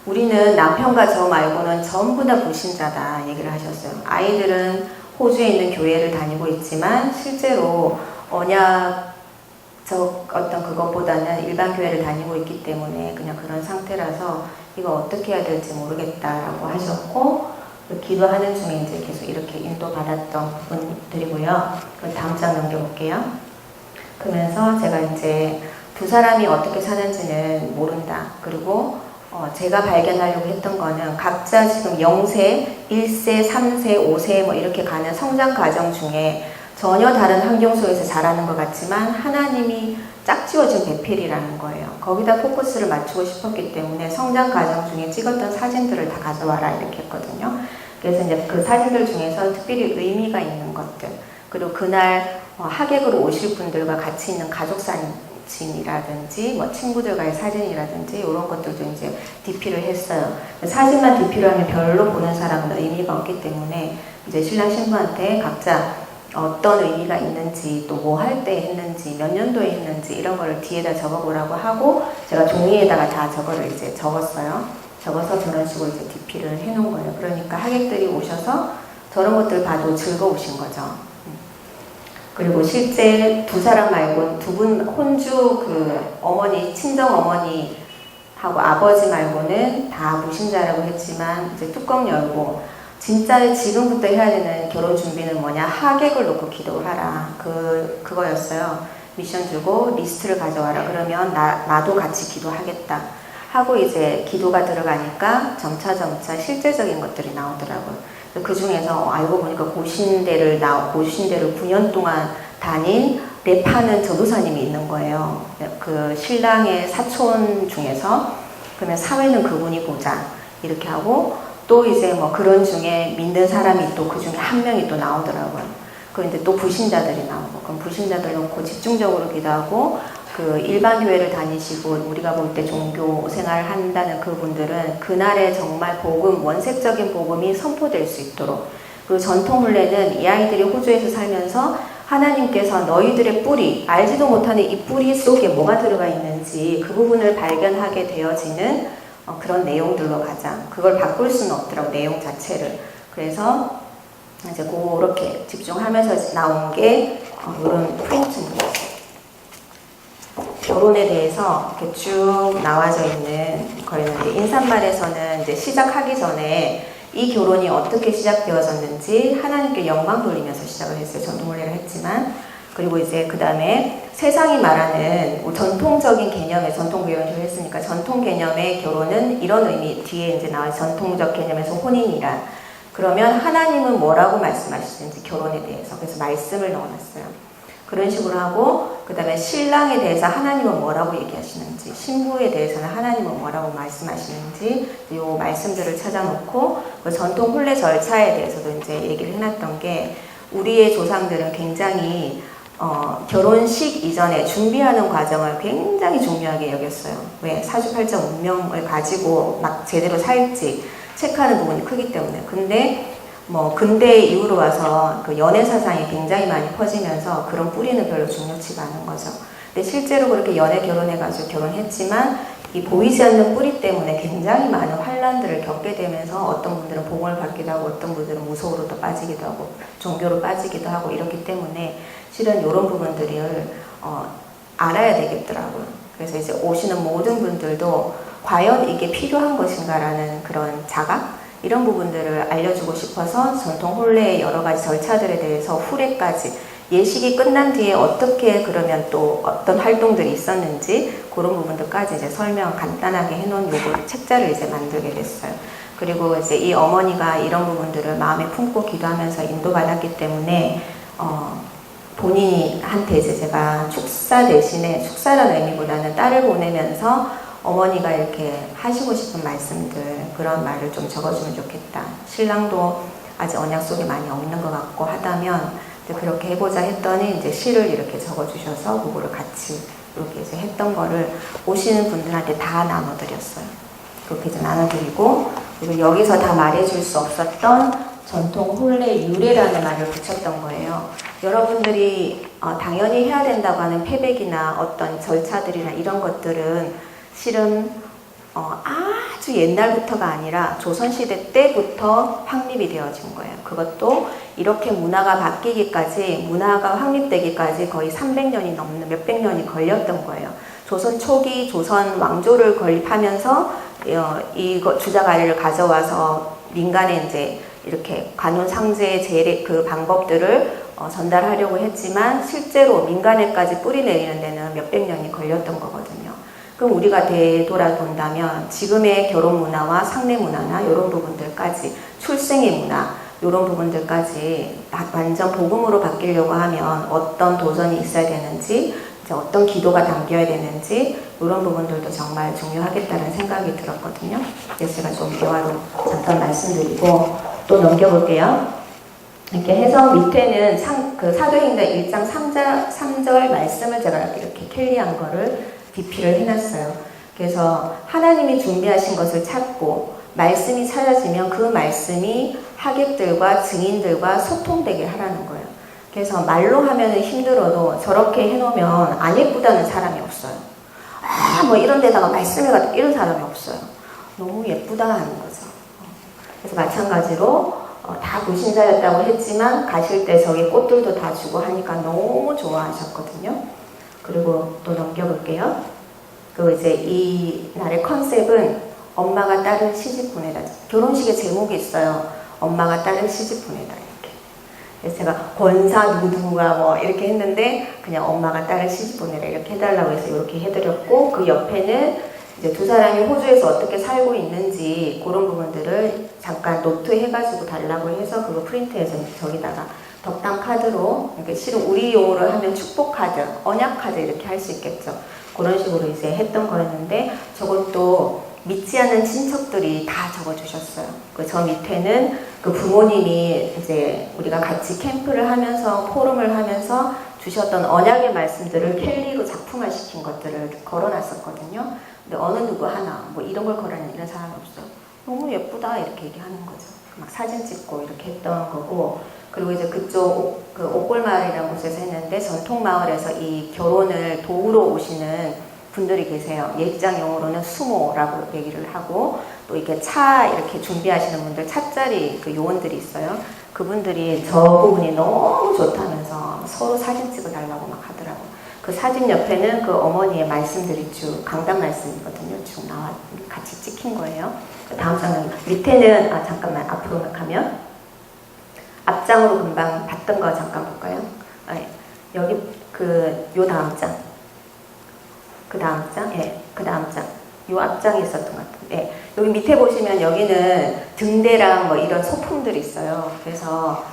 우리는 남편과 저 말고는 전부 다 불신자다 얘기를 하셨어요. 아이들은 호주에 있는 교회를 다니고 있지만 실제로 언약 어떤 그것보다는 일반 교회를 다니고 있기 때문에 그냥 그런 상태라서 이거 어떻게 해야 될지 모르겠다라고 하셨고 기도하는 중에 이제 계속 이렇게 인도받았던 부분들이고요. 그럼 다음 장 넘겨볼게요. 그러면서 제가 이제 두 사람이 어떻게 사는지는 모른다. 그리고 제가 발견하려고 했던 거는 각자 지금 0세, 1세, 3세, 5세 뭐 이렇게 가는 성장 과정 중에 전혀 다른 환경 속에서 자라는 것 같지만 하나님이 짝지어진 배필이라는 거예요. 거기다 포커스를 맞추고 싶었기 때문에 성장 과정 중에 찍었던 사진들을 다 가져와라 이렇게 했거든요. 그래서 이제 그 사진들 중에서 특별히 의미가 있는 것들 그리고 그날 하객으로 오실 분들과 같이 있는 가족 사진이라든지 뭐 친구들과의 사진이라든지 이런 것들도 이제 DP를 했어요. 사진만 DP를 하면 별로 보는 사람은 의미가 없기 때문에 이제 신랑 신부한테 각자 어떤 의미가 있는지 또 뭐 할 때 했는지 몇 년도에 했는지 이런 거를 뒤에다 적어보라고 하고 제가 종이에다가 다 저거를 이제 적었어요. 적어서 저런 식으로 이제 DP를 해놓은 거예요. 그러니까 하객들이 오셔서 저런 것들 봐도 즐거우신 거죠. 그리고 실제 두 사람 말고 두 분 혼주 그 어머니 친정 어머니하고 아버지 말고는 다 무신자라고 했지만 이제 뚜껑 열고 진짜 지금부터 해야 되는 결혼 준비는 뭐냐 하객을 놓고 기도를 하라 그거였어요. 미션 주고 리스트를 가져와라 그러면 나도 같이 기도하겠다 하고 이제 기도가 들어가니까 점차 실제적인 것들이 나오더라고요. 그 중에서 알고 보니까 고신대를 9년 동안 다닌 랩하는 전도사님이 있는 거예요. 그 신랑의 사촌 중에서. 그러면 사회는 그분이 보자 이렇게 하고, 또 이제 뭐 그런 중에 믿는 사람이 또 그 중에 한 명이 또 나오더라고요. 그런데 또 불신자들이 나오고, 그럼 불신자들 놓고 집중적으로 기도하고, 그 일반 교회를 다니시고 우리가 볼 때 종교 생활을 한다는 그분들은 그날에 정말 복음, 원색적인 복음이 선포될 수 있도록, 그리고 전통 혼례는 이 아이들이 호주에서 살면서 하나님께서 너희들의 뿌리, 알지도 못하는 이 뿌리 속에 뭐가 들어가 있는지 그 부분을 발견하게 되어지는 그런 내용들로 가자. 그걸 바꿀 수는 없더라고, 내용 자체를. 그래서 이제 그렇게 집중하면서 나온 게 이런 프린트입니다. 결혼에 대해서 이렇게 쭉 나와져 있는 거였는데, 인사말에서는 이제 시작하기 전에 이 결혼이 어떻게 시작되어졌는지 하나님께 영광 돌리면서 시작을 했어요. 전통혼례를 했지만. 그리고 이제 그 다음에 세상이 말하는 전통적인 개념의, 전통 결혼을 했으니까 전통 개념의 결혼은 이런 의미, 뒤에 이제 나와 전통적 개념에서 혼인이란. 그러면 하나님은 뭐라고 말씀하시는지 결혼에 대해서, 그래서 말씀을 넣어놨어요. 그런 식으로 하고, 그 다음에 신랑에 대해서 하나님은 뭐라고 얘기하시는지, 신부에 대해서는 하나님은 뭐라고 말씀하시는지 이 말씀들을 찾아놓고, 그 전통 혼례 절차에 대해서도 이제 얘기를 해놨던 게, 우리의 조상들은 굉장히 결혼식 이전에 준비하는 과정을 굉장히 중요하게 여겼어요. 왜? 사주팔자 운명을 가지고 막 제대로 살지 체크하는 부분이 크기 때문에. 근데 뭐 근대 이후로 와서 그 연애 사상이 굉장히 많이 퍼지면서 그런 뿌리는 별로 중요치가 않은 거죠. 근데 실제로 그렇게 연애 결혼해가지고 결혼했지만 이 보이지 않는 뿌리 때문에 굉장히 많은 환란들을 겪게 되면서 어떤 분들은 복을 받기도 하고 어떤 분들은 무속으로 또 빠지기도 하고 종교로 빠지기도 하고 이렇기 때문에 실은 이런 부분들을 알아야 되겠더라고요. 그래서 이제 오시는 모든 분들도 과연 이게 필요한 것인가라는 그런 자각? 이런 부분들을 알려주고 싶어서 전통 혼례의 여러 가지 절차들에 대해서 후례까지, 예식이 끝난 뒤에 어떻게 그러면 또 어떤 활동들이 있었는지 그런 부분들까지 이제 설명 간단하게 해놓은 요거 책자를 이제 만들게 됐어요. 그리고 이제 이 어머니가 이런 부분들을 마음에 품고 기도하면서 인도받았기 때문에 본인한테 이제 제가 축사 대신에, 축사라는 의미보다는 딸을 보내면서 어머니가 이렇게 하시고 싶은 말씀들, 그런 말을 좀 적어주면 좋겠다. 신랑도 아직 언약 속에 많이 없는 것 같고 하다면 이제 그렇게 해보자 했더니 이제 시를 이렇게 적어주셔서 그거를 같이 이렇게 이제 했던 거를 오시는 분들한테 다 나눠드렸어요. 그렇게 이제 나눠드리고, 그리고 여기서 다 말해줄 수 없었던 전통 혼례 유래라는 말을 붙였던 거예요. 여러분들이 당연히 해야 된다고 하는 패백이나 어떤 절차들이나 이런 것들은 실은 아주 옛날부터가 아니라 조선시대 때부터 확립이 되어진 거예요. 그것도 이렇게 문화가 바뀌기까지, 문화가 확립되기까지 거의 300년이 넘는, 몇백 년이 걸렸던 거예요. 조선 초기 조선 왕조를 건립하면서 이거 주자가리를 가져와서 민간에 이제 이렇게 관훈상제 제례 그 방법들을 전달하려고 했지만 실제로 민간에까지 뿌리 내리는 데는 몇백 년이 걸렸던 거거든요. 그럼 우리가 되돌아본다면 지금의 결혼 문화와 상례 문화나 이런 부분들까지, 출생의 문화 이런 부분들까지 완전 복음으로 바뀌려고 하면 어떤 도전이 있어야 되는지, 어떤 기도가 담겨야 되는지 이런 부분들도 정말 중요하겠다는 생각이 들었거든요. 그래서 제가 좀 대화로 잠깐 말씀드리고 또 넘겨볼게요. 이렇게 해서 밑에는 그 사도행전 1장 3절 말씀을 제가 이렇게 캘리한 거를 DP를 해놨어요. 그래서 하나님이 준비하신 것을 찾고 말씀이 찾아지면 그 말씀이 하객들과 증인들과 소통되게 하라는 거예요. 그래서 말로 하면은 힘들어도 저렇게 해놓으면 안 예쁘다는 사람이 없어요. 뭐 이런 데다가 말씀해가지고 이런 사람이 없어요. 너무 예쁘다 하는 거죠. 그래서 마찬가지로 다 불신자였다고 했지만 가실 때 저기 꽃들도 다 주고 하니까 너무 좋아하셨거든요. 그리고 또 넘겨볼게요. 그 이제 이 날의 컨셉은 엄마가 딸을 시집 보내다. 결혼식의 제목이 있어요. 엄마가 딸을 시집 보내다. 이렇게. 그래서 제가 권사 누구누구가 뭐 이렇게 했는데 그냥 엄마가 딸을 시집 보내라 이렇게 해달라고 해서 이렇게 해드렸고, 그 옆에는 이제 두 사람이 호주에서 어떻게 살고 있는지 그런 부분들을 잠깐 노트 해가지고 달라고 해서 그거 프린트해서 저기다가 덕담 카드로, 이렇게 실은 우리 용어로 하면 축복 카드, 언약 카드 이렇게 할 수 있겠죠. 그런 식으로 이제 했던 거였는데 저것도 믿지 않는 친척들이 다 적어주셨어요. 저 밑에는 그 부모님이 이제 우리가 같이 캠프를 하면서 포럼을 하면서 주셨던 언약의 말씀들을 캘리로 작품화 시킨 것들을 걸어놨었거든요. 근데 어느 누구 하나 뭐 이런 걸 걸어놓는 이런 사람이 없어요. 너무 예쁘다 이렇게 얘기하는 거죠. 막 사진 찍고 이렇게 했던 거고, 그리고 이제 그쪽 그 옥골마을이라는 곳에서 했는데 전통마을에서 이 결혼을 도우러 오시는 분들이 계세요. 예기장 용어로는 수모라고 얘기를 하고, 또 이렇게 차 이렇게 준비하시는 분들 차짜리 그 요원들이 있어요. 그분들이 저 부분이 너무 좋다면서 서로 사진 찍어달라고 막 하더라고. 그 사진 옆에는 그 어머니의 말씀들이 쭉 강단 말씀이거든요. 쭉 나와 같이 찍힌 거예요. 다음 장면 밑에는 잠깐만 앞으로 가면 앞장으로 금방 봤던 거 잠깐 볼까요? 여기 요 다음 장, 그 다음 장, 그 다음 장, 요 앞장이 있었던 것 같은데, 여기 밑에 보시면 여기는 등대랑 뭐 이런 소품들이 있어요. 그래서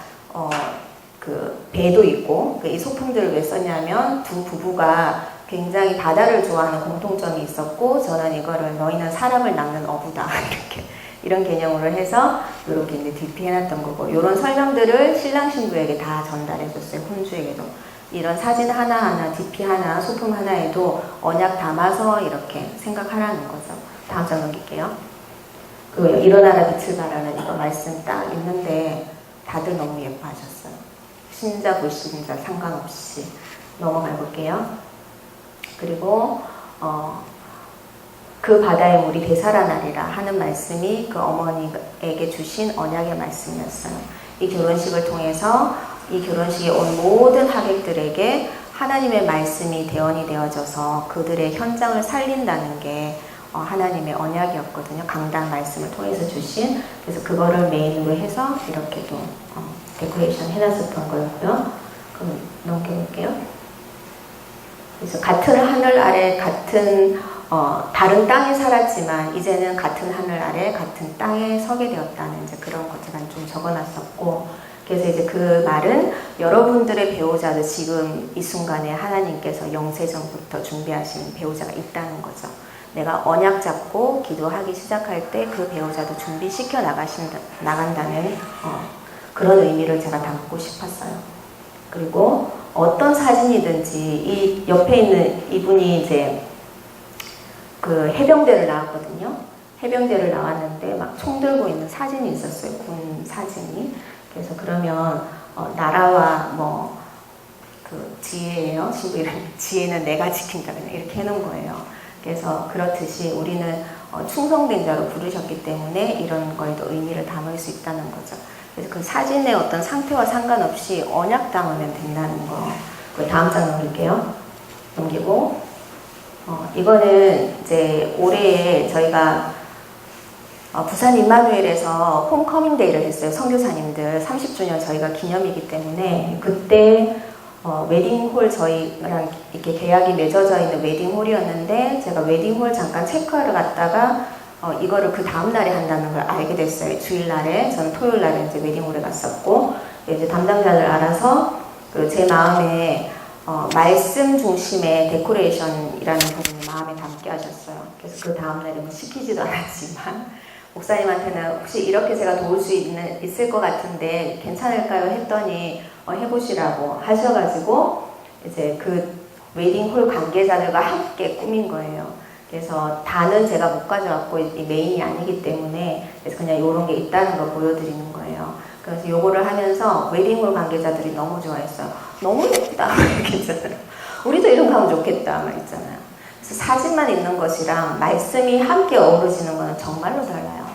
그 배도 있고, 이 소품들을 왜 썼냐면 두 부부가 굉장히 바다를 좋아하는 공통점이 있었고, 저는 이거를 너희는 사람을 낚는 어부다 이렇게 이런 개념으로 해서 이렇게 이제 DP 해놨던 거고, 이런 설명들을 신랑 신부에게 다 전달해줬어요. 혼주에게도. 이런 사진 하나하나, DP 하나, 소품 하나에도 언약 담아서 이렇게 생각하라는 거죠. 다음 장 넘길게요. 그 일어나라 빛을 발하는 이거 말씀 딱 있는데 다들 너무 예뻐하셨어요. 신자 불신자 상관없이 넘어가 볼게요. 그리고 그 바다의 물이 되살아나리라 하는 말씀이 그 어머니에게 주신 언약의 말씀이었어요. 이 결혼식을 통해서 이 결혼식에 온 모든 하객들에게 하나님의 말씀이 대언이 되어져서 그들의 현장을 살린다는 게 하나님의 언약이었거든요. 강단 말씀을 통해서 주신. 그래서 그거를 메인으로 해서 이렇게 또 데코레이션 해놨었던 거였고요. 그럼 넘겨볼게요. 그래서 같은 하늘 아래 같은 다른 땅에 살았지만 이제는 같은 하늘 아래 같은 땅에 서게 되었다는 이제 그런 것들을 좀 적어놨었고, 그래서 이제 그 말은 여러분들의 배우자도 지금 이 순간에 하나님께서 영세전부터 준비하신 배우자가 있다는 거죠. 내가 언약 잡고 기도하기 시작할 때 그 배우자도 준비시켜 나간다는 그런 의미를 제가 담고 싶었어요. 그리고 어떤 사진이든지 이 옆에 있는 이분이 이제 그 해병대를 나왔거든요. 해병대를 나왔는데 막 총 들고 있는 사진이 있었어요. 군 사진이. 그래서 그러면 나라와 뭐 그 지혜예요. 신부 이름 지혜는 내가 지킨다 그냥 이렇게 해놓은 거예요. 그래서 그렇듯이 우리는 충성된 자로 부르셨기 때문에 이런 거에도 의미를 담을 수 있다는 거죠. 그래서 그 사진의 어떤 상태와 상관없이 언약 담으면 된다는 거. 그 다음 장 넘길게요. 넘기고 이거는 이제 올해에 저희가 부산 임마누엘에서 홈커밍데이를 했어요. 선교사님들 30주년 저희가 기념이기 때문에 그때 웨딩홀 저희랑 이렇게 계약이 맺어져 있는 웨딩홀이었는데 제가 웨딩홀 잠깐 체크하러 갔다가 이거를 그 다음날에 한다는 걸 알게 됐어요. 주일날에 저는 토요일날에 이제 웨딩홀에 갔었고, 이제 담당자를 알아서 그 제 마음에 말씀 중심의 데코레이션이라는 부분을 마음에 담게 하셨어요. 그래서 그 다음날에 뭐 시키지도 않았지만 목사님한테는 혹시 이렇게 제가 도울 수 있을 것 같은데 괜찮을까요? 했더니 해보시라고 하셔가지고 이제 그 웨딩홀 관계자들과 함께 꾸민 거예요. 그래서 다는 제가 못 가져왔고 이 메인이 아니기 때문에 그래서 그냥 이런 게 있다는 걸 보여드리는 거예요. 그래서 요거를 하면서 웨딩홀 관계자들이 너무 좋아했어요. 너무 예쁘다 이렇게 있잖아요. 우리도 이런 거 하면 좋겠다 막 있잖아요. 그래서 사진만 있는 것이랑 말씀이 함께 어우러지는 거는 정말로 달라요.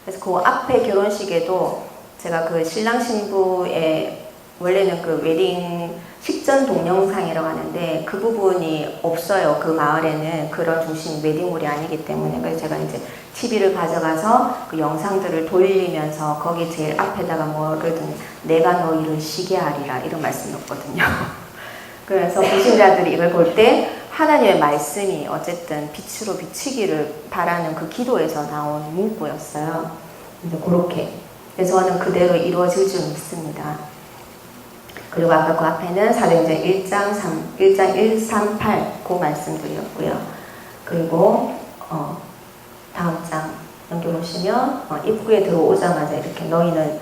그래서 그 앞에 결혼식에도 제가 그 신랑 신부의 원래는 그 웨딩 식전 동영상이라고 하는데 그 부분이 없어요. 그 마을에는 그런 중심 웨딩홀이 아니기 때문에. 그래서 제가 이제 TV를 가져가서 그 영상들을 돌리면서 거기 제일 앞에다가 뭐를 든 내가 너희를 시게 하리라 이런 말씀이 없거든요. 그래서 불신자들이 이걸 볼 때 하나님의 말씀이 어쨌든 빛으로 비치기를 바라는 그 기도에서 나온 문구였어요. 이제 그렇게. 그래서 저는 그대로 이루어질 줄 믿습니다. 그리고 아까 그 앞에는 사도행전 1장 138 그 말씀들이었고요. 그리고 다음 장 넘겨보시면 입구에 들어오자마자 이렇게 너희는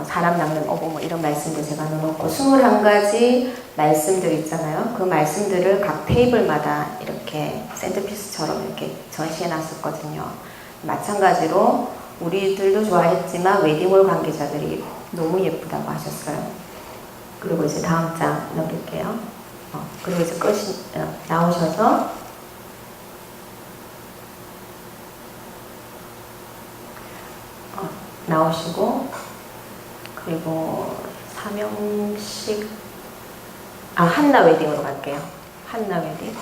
사람 낚는 어부 뭐 이런 말씀도 제가 넣어놓고 21가지 말씀들 있잖아요. 그 말씀들을 각 테이블마다 이렇게 샌드피스처럼 이렇게 전시해 놨었거든요. 마찬가지로 우리들도 좋아했지만 웨딩홀 관계자들이 너무 예쁘다고 하셨어요. 그리고 이제 다음 장 넘길게요. 그리고 이제 끝이 나오셔서 나오시고 그리고 사명식 한나 웨딩으로 갈게요. 한나 웨딩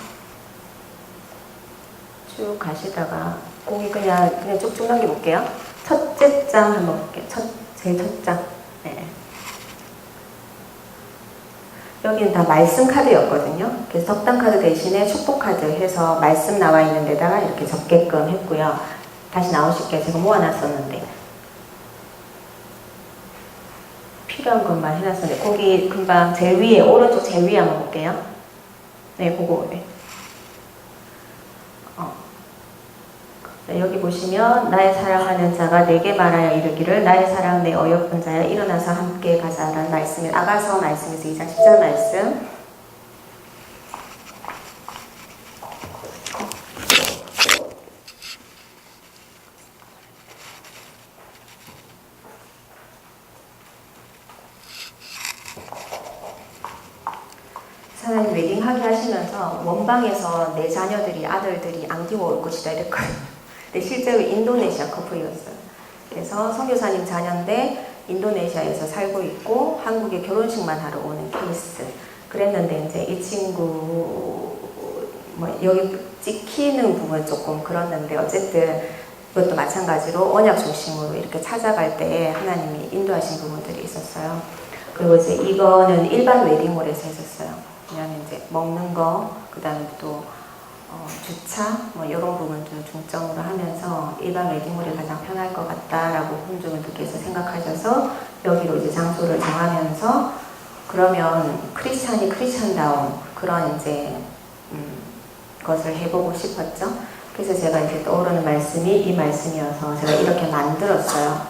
쭉 가시다가 거기 그냥 쭉쭉 넘겨볼게요. 첫째 장 한번 볼게요. 제일 첫 장. 네. 여기는 다 말씀 카드였거든요. 그래서 덕담 카드 대신에 축복 카드 해서 말씀 나와 있는 데다가 이렇게 적게끔 했고요. 다시 나오실게요. 제가 모아놨었는데 필요한 것만 해놨었는데 거기 금방 제일 위에 오른쪽 제일 위에 한번 볼게요. 네, 그거 네. 여기 보시면 나의 사랑하는 자가 내게 말하여 이르기를 나의 사랑 내 어여쁜 자야 일어나서 함께 가자라는 말씀이 아가서 말씀에서 2장 10절 말씀. 사장님 웨딩하게 하시면서 원방에서 내 자녀들이 아들들이 안기고 올 것이다 이랬거든요. 근데 실제로 인도네시아 커플이었어요. 그래서 선교사님 자녀인데 인도네시아에서 살고 있고 한국에 결혼식만 하러 오는 케이스. 그랬는데 이제 이 친구 뭐 여기 찍히는 부분 조금 그렇는데 어쨌든 그것도 마찬가지로 언약 중심으로 이렇게 찾아갈 때 하나님이 인도하신 부분들이 있었어요. 그리고 이제 이거는 일반 웨딩홀에서 했었어요. 왜냐면 이제 먹는 거, 그 다음에 또 주차, 뭐 이런 부분들 중점으로 하면서 일반 웨딩홀이 가장 편할 것 같다라고 혼주분들께서 생각하셔서 여기로 이제 장소를 정하면서 그러면 크리스찬이 크리스찬다운 그런 이제 것을 해보고 싶었죠. 그래서 제가 이제 떠오르는 말씀이 이 말씀이어서 제가 이렇게 만들었어요.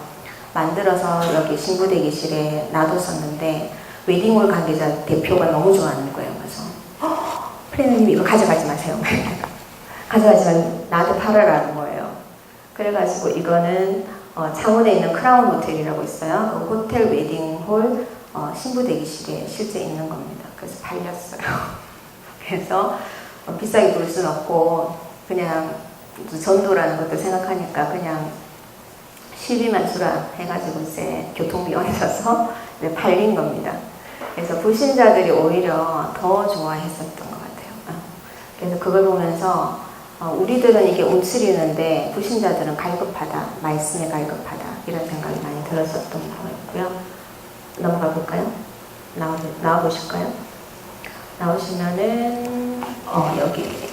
만들어서 여기 신부 대기실에 놔뒀었는데 웨딩홀 관계자 대표가 너무 좋아하는 거예요. 그래서 플래너님 이거 가져가지 마세요. 가져가지만 나한테 팔아라는 거예요. 그래가지고 이거는 창원에 있는 크라운 호텔이라고 있어요. 그 호텔 웨딩홀 신부 대기실에 실제 있는 겁니다. 그래서 팔렸어요. 그래서 비싸게 부를 수는 없고 그냥 전도라는 것도 생각하니까 그냥 12만 수라 해가지고 이제 교통비 얹어서 팔린 겁니다. 그래서 불신자들이 오히려 더 좋아했었던 것 같아요. 그래서 그걸 보면서 우리들은 이게 움츠리는데 불신자들은 갈급하다, 말씀에 갈급하다 이런 생각이 많이 들었었던 거였고요. 넘어가 볼까요? 나와 보실까요? 나오시면은 여기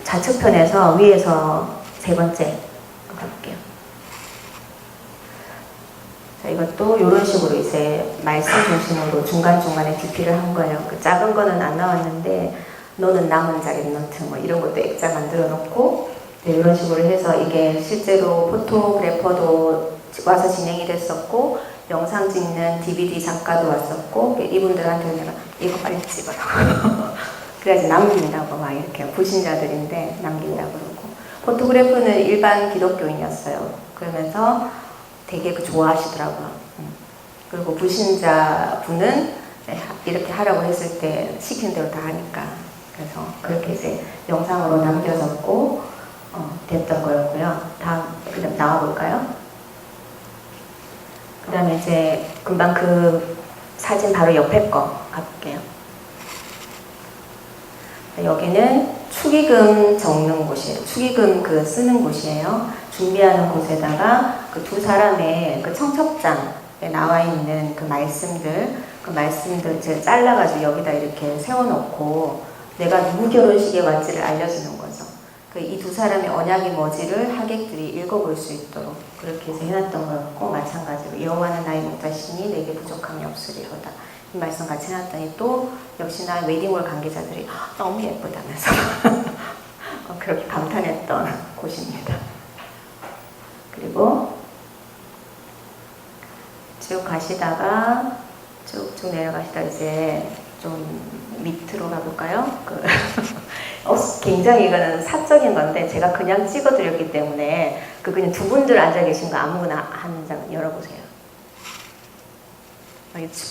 좌측편에서 위에서 세 번째 갈게요. 자, 이것도 이런 식으로 이제 말씀 중심으로 중간중간에 DP를 한 거예요. 그 작은 거는 안 나왔는데 너는 남은 자 랩넌트 뭐 이런 것도 액자 만들어 놓고 네, 이런 식으로 해서 이게 실제로 포토그래퍼도 와서 진행이 됐었고 영상 찍는 DVD 작가도 왔었고 이분들한테 내가 이거 빨리 찍어라 그래야지 남긴다고 막 이렇게 불신자들인데 남긴다고 그러고 포토그래퍼는 일반 기독교인이었어요. 그러면서 되게 좋아하시더라고요. 그리고 불신자 분은 이렇게 하라고 했을 때 시킨 대로 다 하니까 그래서 그렇게 이제 영상으로 남겨졌고 됐던 거였고요. 다음 그다음 나와볼까요? 그 다음에 이제 금방 그 사진 바로 옆에 거 가볼게요. 여기는 축의금 적는 곳이에요. 축의금 그 쓰는 곳이에요. 준비하는 곳에다가 그 두 사람의 그 청첩장에 나와 있는 그 말씀들 제가 잘라가지고 여기다 이렇게 세워놓고 내가 누구 결혼식에 왔지를 알려주는 거죠. 이 두 사람의 언약이 뭐지를 하객들이 읽어볼 수 있도록 그렇게 해서 해놨던 거였고, 마찬가지로 여호와는 나의 목자시니 내게 부족함이 없으리로다. 이 말씀 같이 해놨더니 또 역시나 웨딩홀 관계자들이 너무 예쁘다면서 그렇게 감탄했던 곳입니다. 그리고 쭉 가시다가 쭉쭉 내려가시다 이제 좀 밑으로 가볼까요? 굉장히 이거는 사적인 건데 제가 그냥 찍어드렸기 때문에 그냥 두 분들 앉아 계신 거 아무거나 한 장 열어보세요.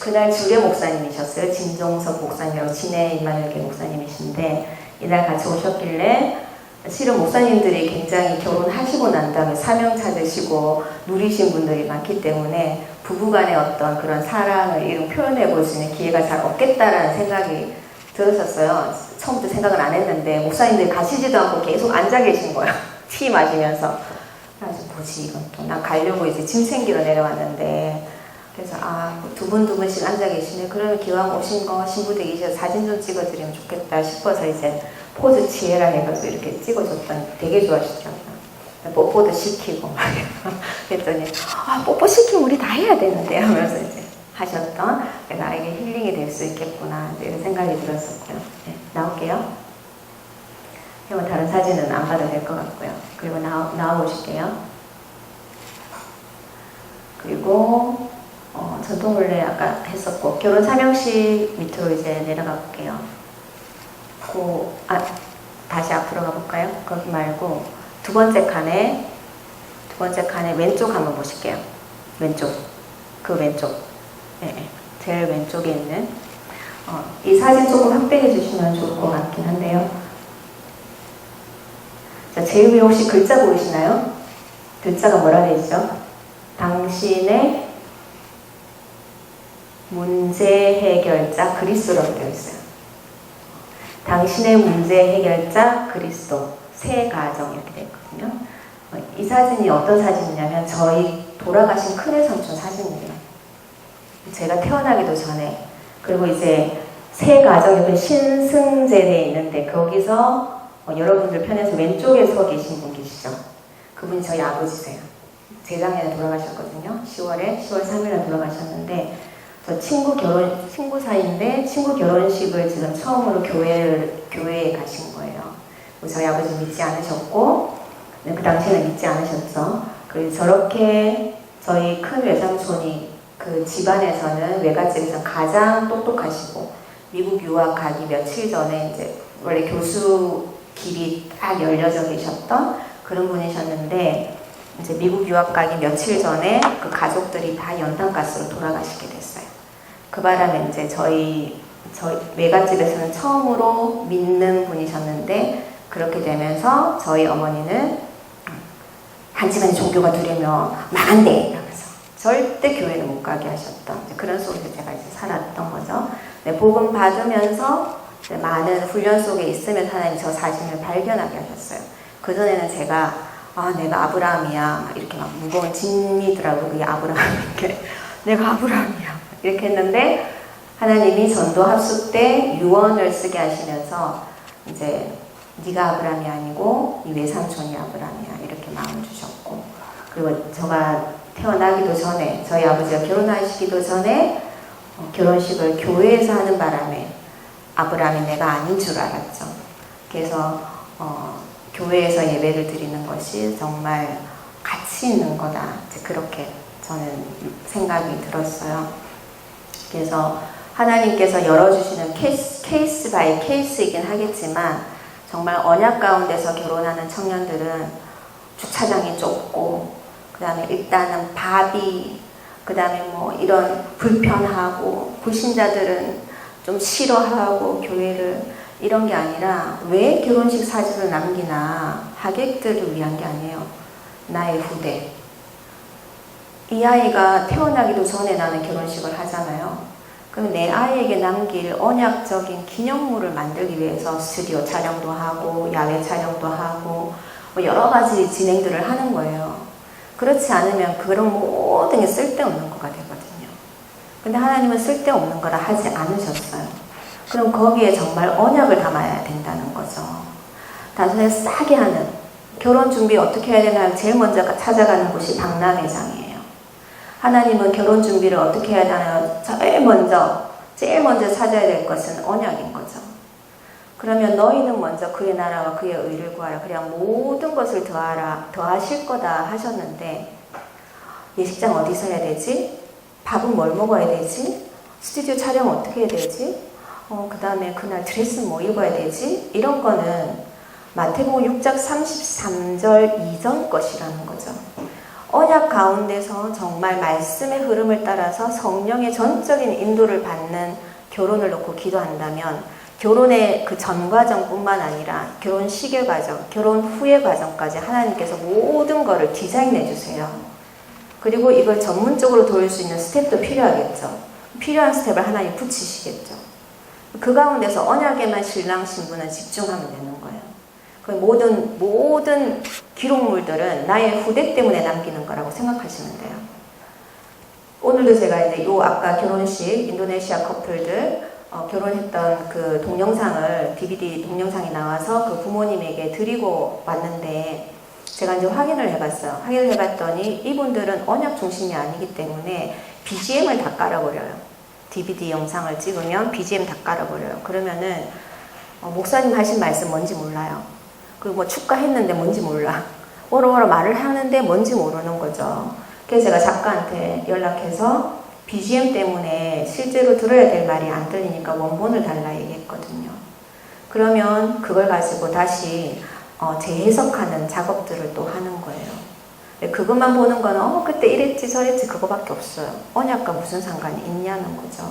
그날 주례 목사님이셨어요. 진종석 목사님이라고 진해 임마누엘교회 목사님이신데 이날 같이 오셨길래 실은 목사님들이 굉장히 결혼하시고 난 다음에 사명 찾으시고 누리신 분들이 많기 때문에 부부간의 어떤 그런 사랑을 이런 표현해 볼 수 있는 기회가 잘 없겠다라는 생각이 들었었어요. 처음부터 생각을 안 했는데 목사님들이 가시지도 않고 계속 앉아 계신 거예요. 티 마시면서. 그래서 뭐지 이건 또 난 가려고 이제 짐 챙기러 내려왔는데 그래서 두 분씩 앉아 계시네. 그러면 기왕 오신 거 신부 대기실에서 사진 좀 찍어드리면 좋겠다 싶어서 이제 포즈 취해라 해가지고 이렇게 찍어줬더니 되게 좋아하시더라고요. 뽀뽀도 시키고 막 그랬더니 뽀뽀 시키면 우리 다 해야 되는데 하면서 이제 하셨던 내가 이게 힐링이 될 수 있겠구나 이런 생각이 들었었고요. 네, 나올게요. 그리고 다른 사진은 안 봐도 될 것 같고요. 그리고 나와보실게요. 그리고 전통혼례 아까 했었고 결혼 사명식 밑으로 이제 내려가 볼게요. 다시 앞으로 가볼까요? 거기 말고 두 번째 칸에 왼쪽 한번 보실게요. 왼쪽 네, 제일 왼쪽에 있는 이 사진 조금 확대해 주시면 좋을 것 같긴 한데요. 자, 제일 위에 혹시 글자 보이시나요? 글자가 뭐라 되어 있죠? 당신의 문제 해결자 그리스도라고 되어 있어요. 당신의 문제 해결자 그리스도 새 가정 이렇게 되어 있거든요. 이 사진이 어떤 사진이냐면 저희 돌아가신 큰애 삼촌 사진이에요. 제가 태어나기도 전에. 그리고 이제 새 가정 옆에 신승제대에 있는데 거기서 여러분들 편에서 왼쪽에 서 계신 분 계시죠? 그분이 저희 아버지세요. 재작년에 돌아가셨거든요. 10월 3일에 돌아가셨는데 저 친구 사이인데 친구 결혼식을 지금 처음으로 교회에 가신 거예요. 저희 아버지 믿지 않으셨고 그 당시에는 믿지 않으셨죠. 그래서 저렇게 저희 큰 외삼촌이 그 집안에서는 외갓집에서 가장 똑똑하시고 미국 유학 가기 며칠 전에 이제 원래 교수 길이 딱 열려져 계셨던 그런 분이셨는데 이제 미국 유학 가기 며칠 전에 그 가족들이 다 연탄가스로 돌아가시게 됐어요. 그 바람에 이제 저희 외갓집에서는 처음으로 믿는 분이셨는데 그렇게 되면서 저희 어머니는 한 집안의 종교가 두려면 망한대 이러면서 절대 교회는 못 가게 하셨던 그런 속에서 제가 이제 살았던 거죠. 네, 복음 받으면서 많은 훈련 속에 있으면서 하나님 저 자신을 발견하게 하셨어요. 그전에는 제가 내가 아브라함이야 이렇게 막 무거운 짐이더라고요. 그게 아브라함인게 내가 아브라함이야 이렇게 했는데 하나님이 전도 합숙 때 유언을 쓰게 하시면서 이제 네가 아브라함이 아니고 네 외삼촌이 아브라함이야 이렇게 마음을 주셨고 그리고 제가 태어나기도 전에 저희 아버지가 결혼하시기도 전에 결혼식을 교회에서 하는 바람에 아브라함이 내가 아닌 줄 알았죠. 그래서 교회에서 예배를 드리는 것이 정말 가치 있는 거다. 그렇게 저는 생각이 들었어요. 그래서 하나님께서 열어주시는 케이스 바이 케이스이긴 하겠지만 정말 언약 가운데서 결혼하는 청년들은 주차장이 좁고 그 다음에 일단은 밥이 그 다음에 뭐 이런 불편하고 불신자들은 좀 싫어하고 교회를 이런 게 아니라 왜 결혼식 사진을 남기나 하객들을 위한 게 아니에요. 나의 후대. 이 아이가 태어나기도 전에 나는 결혼식을 하잖아요. 그럼 내 아이에게 남길 언약적인 기념물을 만들기 위해서 스튜디오 촬영도 하고 야외 촬영도 하고 뭐 여러 가지 진행들을 하는 거예요. 그렇지 않으면 그런 모든 게 쓸데없는 거가 되거든요. 근데 하나님은 쓸데없는 거라 하지 않으셨어요. 그럼 거기에 정말 언약을 담아야 된다는 거죠. 단순히 싸게 하는 결혼 준비 어떻게 해야 되나 제일 먼저 찾아가는 곳이 박람회장이에요. 하나님은 결혼 준비를 어떻게 해야 되나요? 제일 먼저 찾아야 될 것은 언약인 거죠. 그러면 너희는 먼저 그의 나라와 그의 의를 구하라. 그래야 모든 것을 더하실 거다 하셨는데 예식장 어디서 해야 되지? 밥은 뭘 먹어야 되지? 스튜디오 촬영 어떻게 해야 되지? 그 다음에 그날 드레스 뭐 입어야 되지? 이런 거는 마태복음 6장 33절 이전 것이라는 거죠. 언약 가운데서 정말 말씀의 흐름을 따라서 성령의 전적인 인도를 받는 결혼을 놓고 기도한다면 결혼의 그 전 과정뿐만 아니라 결혼식의 과정, 결혼 후의 과정까지 하나님께서 모든 것을 디자인해 주세요. 그리고 이걸 전문적으로 도울 수 있는 스텝도 필요하겠죠. 필요한 스텝을 하나님 붙이시겠죠. 그 가운데서 언약에만 신랑 신부는 집중하면 되는 거예요. 그 모든 기록물들은 나의 후대 때문에 남기는 거라고 생각하시면 돼요. 오늘도 제가 이제 아까 결혼식 인도네시아 커플들 결혼했던 그 동영상을 DVD 동영상이 나와서 그 부모님에게 드리고 왔는데 제가 이제 확인을 해봤어요. 확인을 해봤더니 이분들은 언약 중심이 아니기 때문에 BGM을 다 깔아버려요. DVD 영상을 찍으면 BGM 다 깔아버려요. 그러면은 목사님 하신 말씀 뭔지 몰라요. 그리고 뭐 축가했는데 뭔지 몰라. 오로오로 말을 하는데 뭔지 모르는 거죠. 그래서 제가 작가한테 연락해서 BGM 때문에 실제로 들어야 될 말이 안 들리니까 원본을 달라 얘기했거든요. 그러면 그걸 가지고 다시 재해석하는 작업들을 또 하는 거예요. 그것만 보는 건 그때 이랬지 저랬지 그거밖에 없어요. 언약과 무슨 상관이 있냐는 거죠.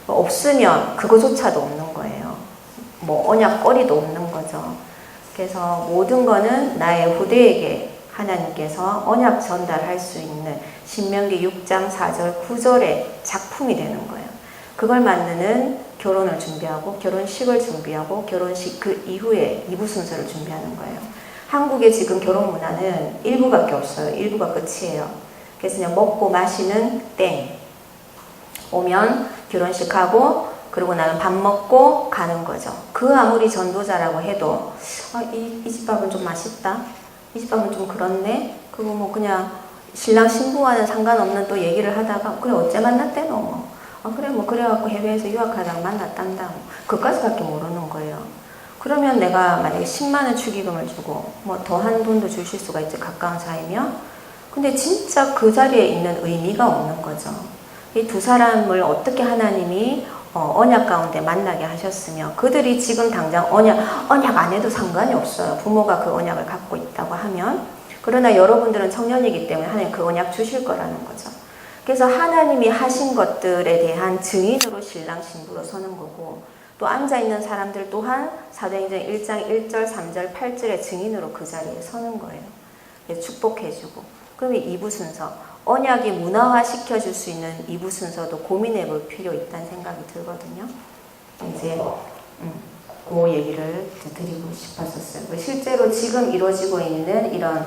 없으면 그거조차도 없는 거예요. 뭐 언약거리도 없는 거죠. 그래서 모든 거는 나의 후대에게 하나님께서 언약 전달할 수 있는 신명기 6장 4절 9절의 작품이 되는 거예요. 그걸 만드는 결혼을 준비하고 결혼식을 준비하고 결혼식 그 이후에 2부 순서를 준비하는 거예요. 한국의 지금 결혼 문화는 1부밖에 없어요. 1부가 끝이에요. 그래서 그냥 먹고 마시는 땡. 오면 결혼식하고 그리고 나는 밥 먹고 가는 거죠. 그 아무리 전도자라고 해도 이 집밥은 좀 맛있다. 이 집밥은 좀 그렇네. 그리고 뭐 그냥 신랑 신부와는 상관없는 또 얘기를 하다가 그래 어째 만났대 너. 그래 뭐 그래갖고 해외에서 유학하다가 만났단다. 그까지밖에 모르는 거예요. 그러면 내가 만약에 10만원 축의금을 주고 뭐 더한 돈도 주실 수가 있죠. 가까운 사이면. 근데 진짜 그 자리에 있는 의미가 없는 거죠. 이 두 사람을 어떻게 하나님이 언약 가운데 만나게 하셨으며 그들이 지금 당장 언약 안 해도 상관이 없어요. 부모가 그 언약을 갖고 있다고 하면. 그러나 여러분들은 청년이기 때문에 하나님 그 언약 주실 거라는 거죠. 그래서 하나님이 하신 것들에 대한 증인으로 신랑 신부로 서는 거고 또 앉아있는 사람들 또한 사도행전 1장 1절 3절 8절의 증인으로 그 자리에 서는 거예요. 축복해주고 그러면 2부 순서 언약이 문화화 시켜줄 수 있는 2부 순서도 고민해 볼 필요 있다는 생각이 들거든요. 이제 그 얘기를 드리고 싶었었어요. 실제로 지금 이루어지고 있는 이런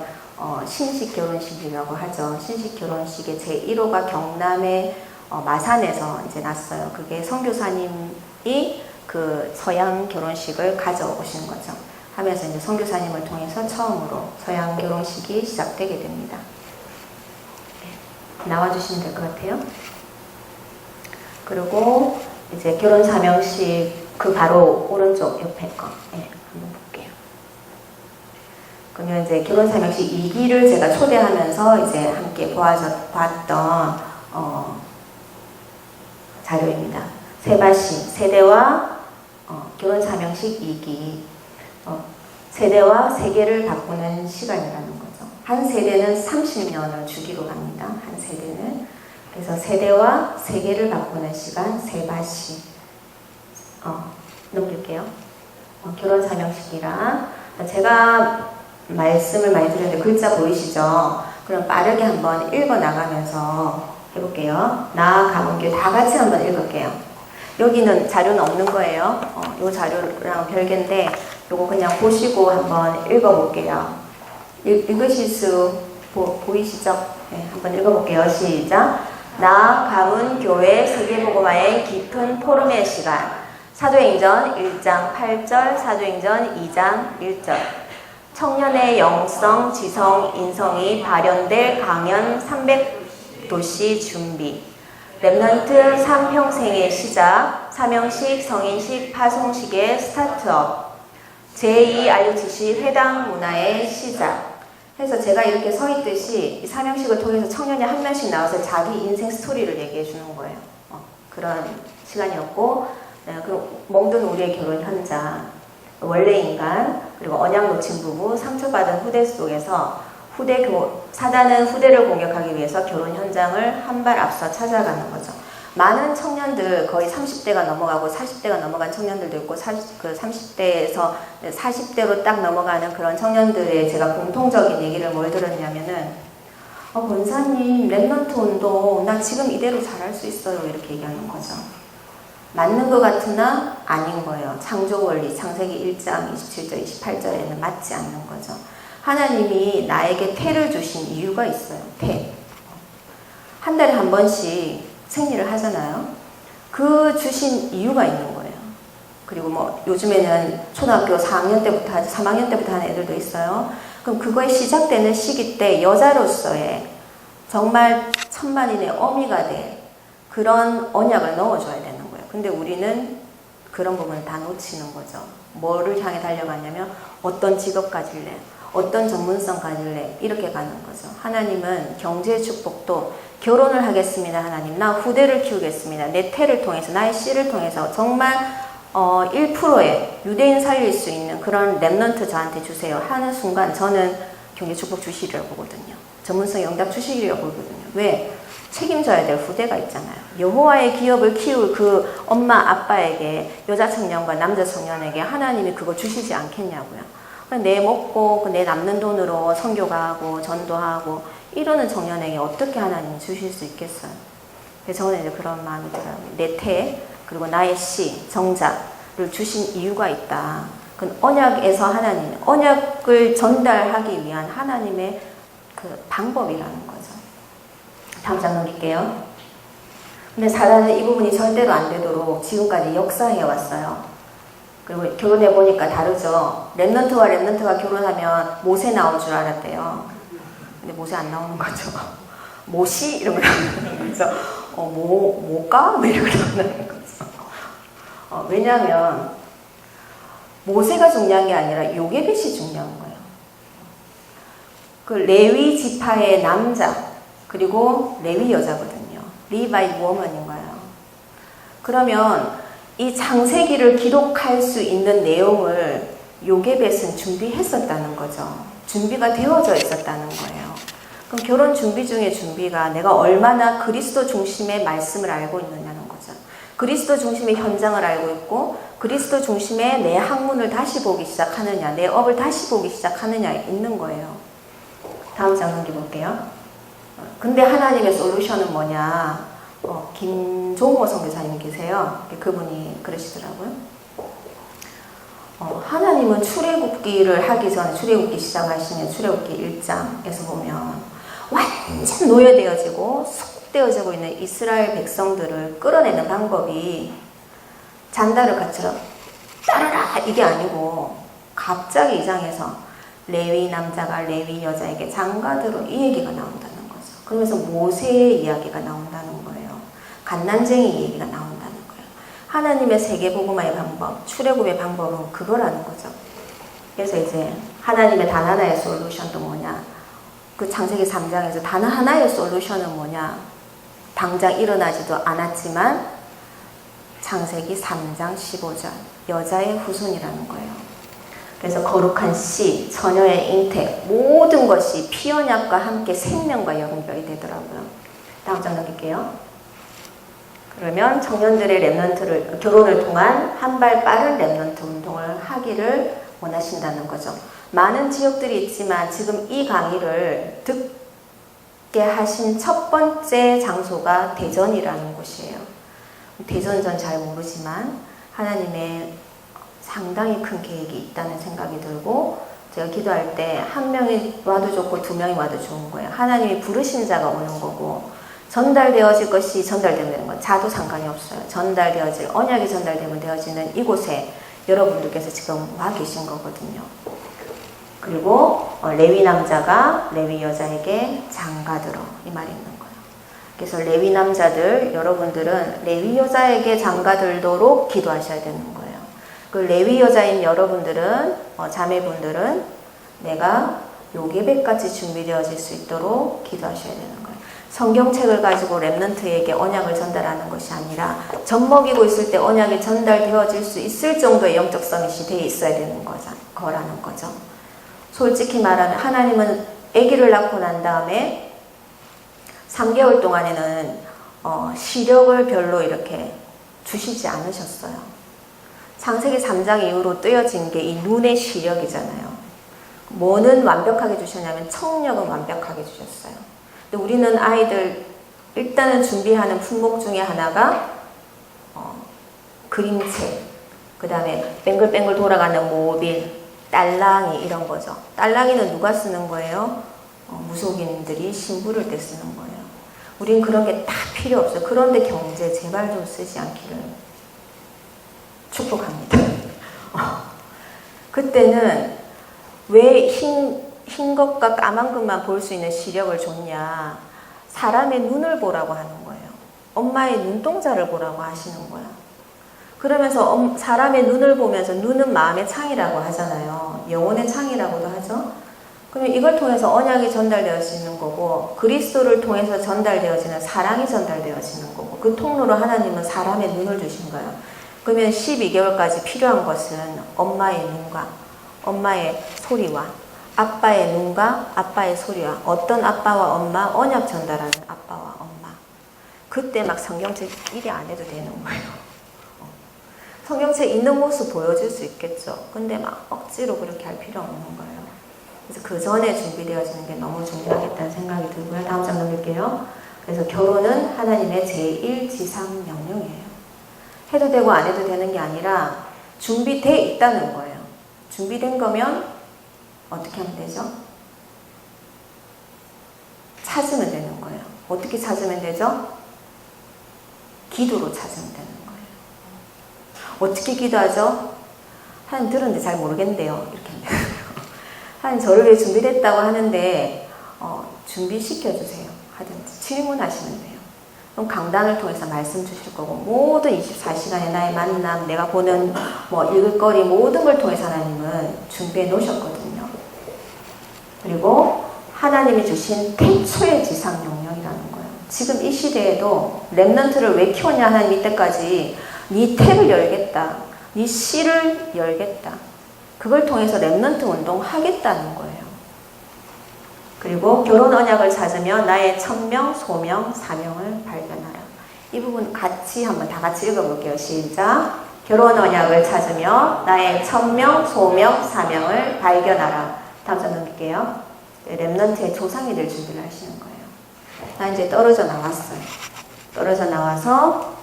신식 결혼식이라고 하죠. 신식 결혼식의 제1호가 경남의 마산에서 이제 났어요. 그게 선교사님이 그 서양 결혼식을 가져오신 거죠. 하면서 이제 선교사님을 통해서 처음으로 서양 결혼식이 시작되게 됩니다. 나와주시면 될 것 같아요. 그리고 이제 결혼 사명식 그 바로 오른쪽 옆에 거 한번 볼게요. 그러면 이제 결혼 사명식 2기를 제가 초대하면서 이제 함께 봤던 자료입니다. 세바시 세대와 결혼 사명식 2기 세대와 세계를 바꾸는 시간이라는 거죠. 한 세대는 30년을 주기로 합니다. 한 세대는. 그래서 세대와 세계를 바꾸는 시간 세바시. 넘길게요. 결혼 사명식이라 제가 말씀을 많이 드렸는데 글자 보이시죠? 그럼 빠르게 한번 읽어 나가면서 해볼게요. 나 가문교 다 같이 한번 읽을게요. 여기는 자료는 없는 거예요. 이 자료랑 별개인데 요거 그냥 보시고 한번 읽어볼게요. 읽으실 수 보이시죠? 네, 한번 읽어볼게요. 시작. 나 가문교회 세계복음화의 깊은 포럼의 시간. 사도행전 1장 8절, 사도행전 2장 1절. 청년의 영성, 지성, 인성이 발현될 강연 300도시 준비. 랩넌트 3평생의 시작, 사명식, 성인식, 파송식의 스타트업. 제2RUTC 회당 문화의 시작. 해서 제가 이렇게 서 있듯이 이 사명식을 통해서 청년이 한 명씩 나와서 자기 인생 스토리를 얘기해 주는 거예요. 그런 시간이었고, 그 멍든 우리의 결혼 현장, 원래 인간, 그리고 언약 놓친 부부, 상처받은 후대 속에서 사단은 후대를 공격하기 위해서 결혼 현장을 한 발 앞서 찾아가는 거죠. 많은 청년들, 거의 30대가 넘어가고 40대가 넘어간 청년들도 있고, 그 30대에서 40대로 딱 넘어가는 그런 청년들의 제가 공통적인 얘기를 뭘 들었냐면은, 권사님, 랩넌트 운동, 나 지금 이대로 잘할 수 있어요. 이렇게 얘기하는 거죠. 맞는 것 같으나 아닌 거예요. 창조원리, 창세기 1장 27절, 28절에는 맞지 않는 거죠. 하나님이 나에게 태를 주신 이유가 있어요. 태. 한 달에 한 번씩 생리를 하잖아요. 그 주신 이유가 있는 거예요. 그리고 뭐 요즘에는 초등학교 4학년 때부터 하지 3학년 때부터 하는 애들도 있어요. 그럼 그거에 시작되는 시기 때 여자로서의 정말 천만인의 어미가 될 그런 언약을 넣어줘야 되는 거예요. 근데 우리는 그런 부분을 다 놓치는 거죠. 뭐를 향해 달려가냐면 어떤 직업 가질래? 어떤 전문성 가질래? 이렇게 가는 거죠. 하나님은 경제의 축복도 결혼을 하겠습니다. 하나님, 나 후대를 키우겠습니다. 내 태를 통해서, 나의 씨를 통해서 정말 1%의 유대인 살릴 수 있는 그런 랩넌트 저한테 주세요 하는 순간 저는 경제 축복 주시리라고 보거든요. 전문성 응답 주시리라고 보거든요. 왜? 책임져야 될 후대가 있잖아요. 여호와의 기업을 키울 그 엄마 아빠에게, 여자 청년과 남자 청년에게 하나님이 그거 주시지 않겠냐고요. 내 먹고 내 남는 돈으로 선교 가고 전도하고 이러는 청년에게 어떻게 하나님이 주실 수 있겠어요? 그래서 저는 이제 그런 마음이 들어요. 내 태, 그리고 나의 씨, 정자를 주신 이유가 있다. 그 언약에서 하나님, 언약을 전달하기 위한 하나님의 그 방법이라는 거죠. 다음 장 넘길게요. 근데 사단은 이 부분이 절대로 안 되도록 지금까지 역사해 왔어요. 그리고 결혼해 보니까 다르죠. 랩넌트가 결혼하면 모세 나올 줄 알았대요. 근데 모세 안 나오는 거죠. 모시 이런 거 나오는 거죠. 뭐가? 이런 거 나오는 거죠. 왜냐하면 모세가 중요한 게 아니라 요게벳이 중요한 거예요. 그 레위 지파의 남자 그리고 레위 여자거든요. 리바이 워먼인 거예요. 그러면 이 창세기를 기록할 수 있는 내용을 요게벳은 준비했었다는 거죠. 준비가 되어져 있었다는 거예요. 그럼 결혼 준비 중에 준비가 내가 얼마나 그리스도 중심의 말씀을 알고 있느냐는 거죠. 그리스도 중심의 현장을 알고 있고 그리스도 중심의 내 학문을 다시 보기 시작하느냐, 내 업을 다시 보기 시작하느냐 있는 거예요. 다음 장 넘겨볼게요. 근데 하나님의 솔루션은 뭐냐? 김종호 선교사님 계세요. 그분이 그러시더라고요. 하나님은 출애굽기를 하기 전에 출애굽기 시작하시면 출애굽기 1장에서 보면 완전 노예되어지고 속되어지고 있는 이스라엘 백성들을 끌어내는 방법이 잔다르카처럼 따라라 이게 아니고 갑자기 이 장에서 레위 남자가 레위 여자에게 장가들어 이 얘기가 나온다는 거죠. 그러면서 모세의 이야기가 나온다는 거예요. 갓난쟁이 얘기가 나온다는 거예요. 하나님의 세계복음화의 방법, 출애굽의 방법은 그거라는 거죠. 그래서 이제 하나님의 단 하나의 솔루션도 뭐냐? 그 창세기 3장에서 단 하나의 솔루션은 뭐냐? 당장 일어나지도 않았지만 창세기 3장 15절 여자의 후손이라는 거예요. 그래서 거룩한 씨, 처녀의 잉태 모든 것이 피언약과 함께 생명과 연결이 되더라고요. 다음 장 넘길게요. 그러면 청년들의 랩넌트를 결혼을 통한 한 발 빠른 랩넌트 운동을 하기를 원하신다는 거죠. 많은 지역들이 있지만 지금 이 강의를 듣게 하신 첫 번째 장소가 대전이라는 곳이에요. 대전은 전 잘 모르지만 하나님의 상당히 큰 계획이 있다는 생각이 들고 제가 기도할 때 한 명이 와도 좋고 두 명이 와도 좋은 거예요. 하나님이 부르신 자가 오는 거고 전달되어질 것이 전달되면 되는 건 자도 상관이 없어요. 전달되어질, 언약이 전달되면 되어지는 이곳에 여러분들께서 지금 와 계신 거거든요. 그리고 레위 남자가 레위 여자에게 장가들어, 이 말이 있는 거예요. 그래서 레위 남자들, 여러분들은 레위 여자에게 장가들도록 기도하셔야 되는 거예요. 그 레위 여자인 여러분들은, 자매분들은 내가 요게벳같이 준비되어질 수 있도록 기도하셔야 되는 거예요. 성경책을 가지고 렘넌트에게 언약을 전달하는 것이 아니라 젖먹이고 있을 때 언약이 전달되어질 수 있을 정도의 영적 서밋이 되어 있어야 되는 거라는 거죠. 솔직히 말하면 하나님은 아기를 낳고 난 다음에 3개월 동안에는 시력을 별로 이렇게 주시지 않으셨어요. 창세기 3장 이후로 뜨여진 게 이 눈의 시력이잖아요. 뭐는 완벽하게 주셨냐면 청력은 완벽하게 주셨어요. 근데 우리는 아이들 일단은 준비하는 품목 중에 하나가 그림책, 그 다음에 뱅글뱅글 돌아가는 모빌, 딸랑이 이런 거죠. 딸랑이는 누가 쓰는 거예요? 무속인들이 신부를 때 쓰는 거예요. 우린 그런 게 다 필요 없어요. 그런데 경제 제발 좀 쓰지 않기를 축복합니다. 그때는 왜 흰 것과 까만 것만 볼 수 있는 시력을 줬냐? 사람의 눈을 보라고 하는 거예요. 엄마의 눈동자를 보라고 하시는 거야. 그러면서 사람의 눈을 보면서 눈은 마음의 창이라고 하잖아요. 영혼의 창이라고도 하죠. 그러면 이걸 통해서 언약이 전달되어지는 거고 그리스도를 통해서 전달되어지는 사랑이 전달되어지는 거고 그 통로로 하나님은 사람의 눈을 주신 거예요. 그러면 12개월까지 필요한 것은 엄마의 눈과 엄마의 소리와 아빠의 눈과 아빠의 소리와 어떤 아빠와 엄마, 언약 전달하는 아빠와 엄마. 그때 막 성경책 1위 안 해도 되는 거예요. 성경책 있는 모습 보여줄 수 있겠죠. 근데 막 억지로 그렇게 할 필요 없는 거예요. 그래서 그 전에 준비되어지는 게 너무 중요하겠다는 생각이 들고요. 다음 장 넘길게요. 그래서 결혼은 하나님의 제1지상 명령이에요. 해도 되고 안 해도 되는 게 아니라 준비돼 있다는 거예요. 준비된 거면 어떻게 하면 되죠? 찾으면 되는 거예요. 어떻게 찾으면 되죠? 기도로 찾으면 되는 거예요. 어떻게 기도하죠? 하나님 들었는데 잘 모르겠는데요. 이렇게 하면 돼요. 하나님 저를 위해 준비됐다고 하는데 준비시켜주세요. 하든지 질문하시면 돼요. 그럼 강단을 통해서 말씀 주실 거고 모든 24시간의 나의 만남, 내가 보는 읽을 거리 모든 걸 통해서 하나님은 준비해 놓으셨거든요. 그리고 하나님이 주신 태초의 지상 명령이라는 거예요. 지금 이 시대에도 렘넌트를 왜 키웠냐 하나님 이때까지 네 탭을 열겠다. 네 씨를 열겠다. 그걸 통해서 렘넌트 운동 하겠다는 거예요. 그리고 결혼 언약을 찾으며 나의 천명, 소명, 사명을 발견하라. 이 부분 같이 한번 다 같이 읽어볼게요. 시작. 결혼 언약을 찾으며 나의 천명, 소명, 사명을 발견하라. 다음 장 넘길게요. 렘넌트의 조상이 될 준비를 하시는 거예요. 나 이제 떨어져 나왔어요. 떨어져 나와서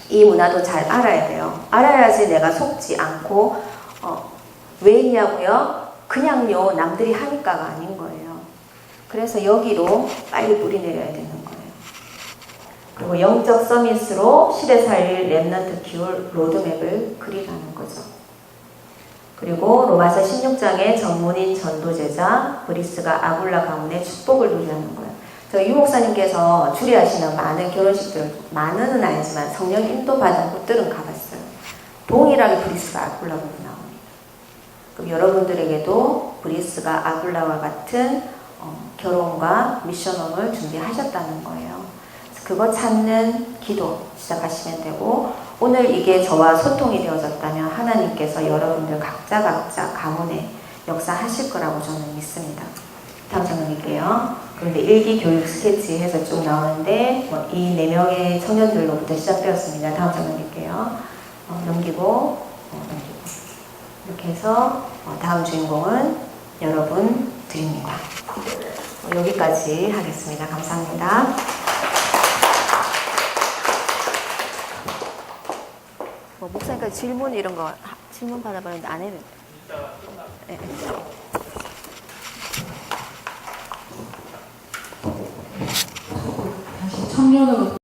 이 문화도 잘 알아야 돼요. 알아야지 내가 속지 않고 왜 있냐고요? 그냥요 남들이 하니까가 아닌 거예요. 그래서 여기로 빨리 뿌리 내려야 되는 거예요. 그리고 영적 서밋으로 시대 살릴 렘넌트 기울 로드맵을 그리라는 거죠. 그리고 로마서 16장의 전문인 전도제자 브리스가 아굴라 가문의 축복을 누리는 거예요. 저 유 목사님께서 주례하시는 많은 결혼식들, 많은은 아니지만 성령 인도받은 곳들은 가봤어요. 동일하게 브리스가 아굴라로 나옵니다. 그럼 여러분들에게도 브리스가 아굴라와 같은 결혼과 미션홈을 준비하셨다는 거예요. 그거 찾는 기도 시작하시면 되고 오늘 이게 저와 소통이 되어졌다면 하나님께서 여러분들 각자 가문에 역사하실 거라고 저는 믿습니다. 다음 장 넘길게요. 그런데 일기 교육 스케치 해서 쭉 나오는데 이 4명의 청년들로부터 시작되었습니다. 다음 장 넘길게요. 넘기고 이렇게 해서 다음 주인공은 여러분 드립니다. 여기까지 하겠습니다. 감사합니다. 목사님까지 질문 이런 거 질문 받아봤는데 안 해도 돼요. 네. 다시 청년으로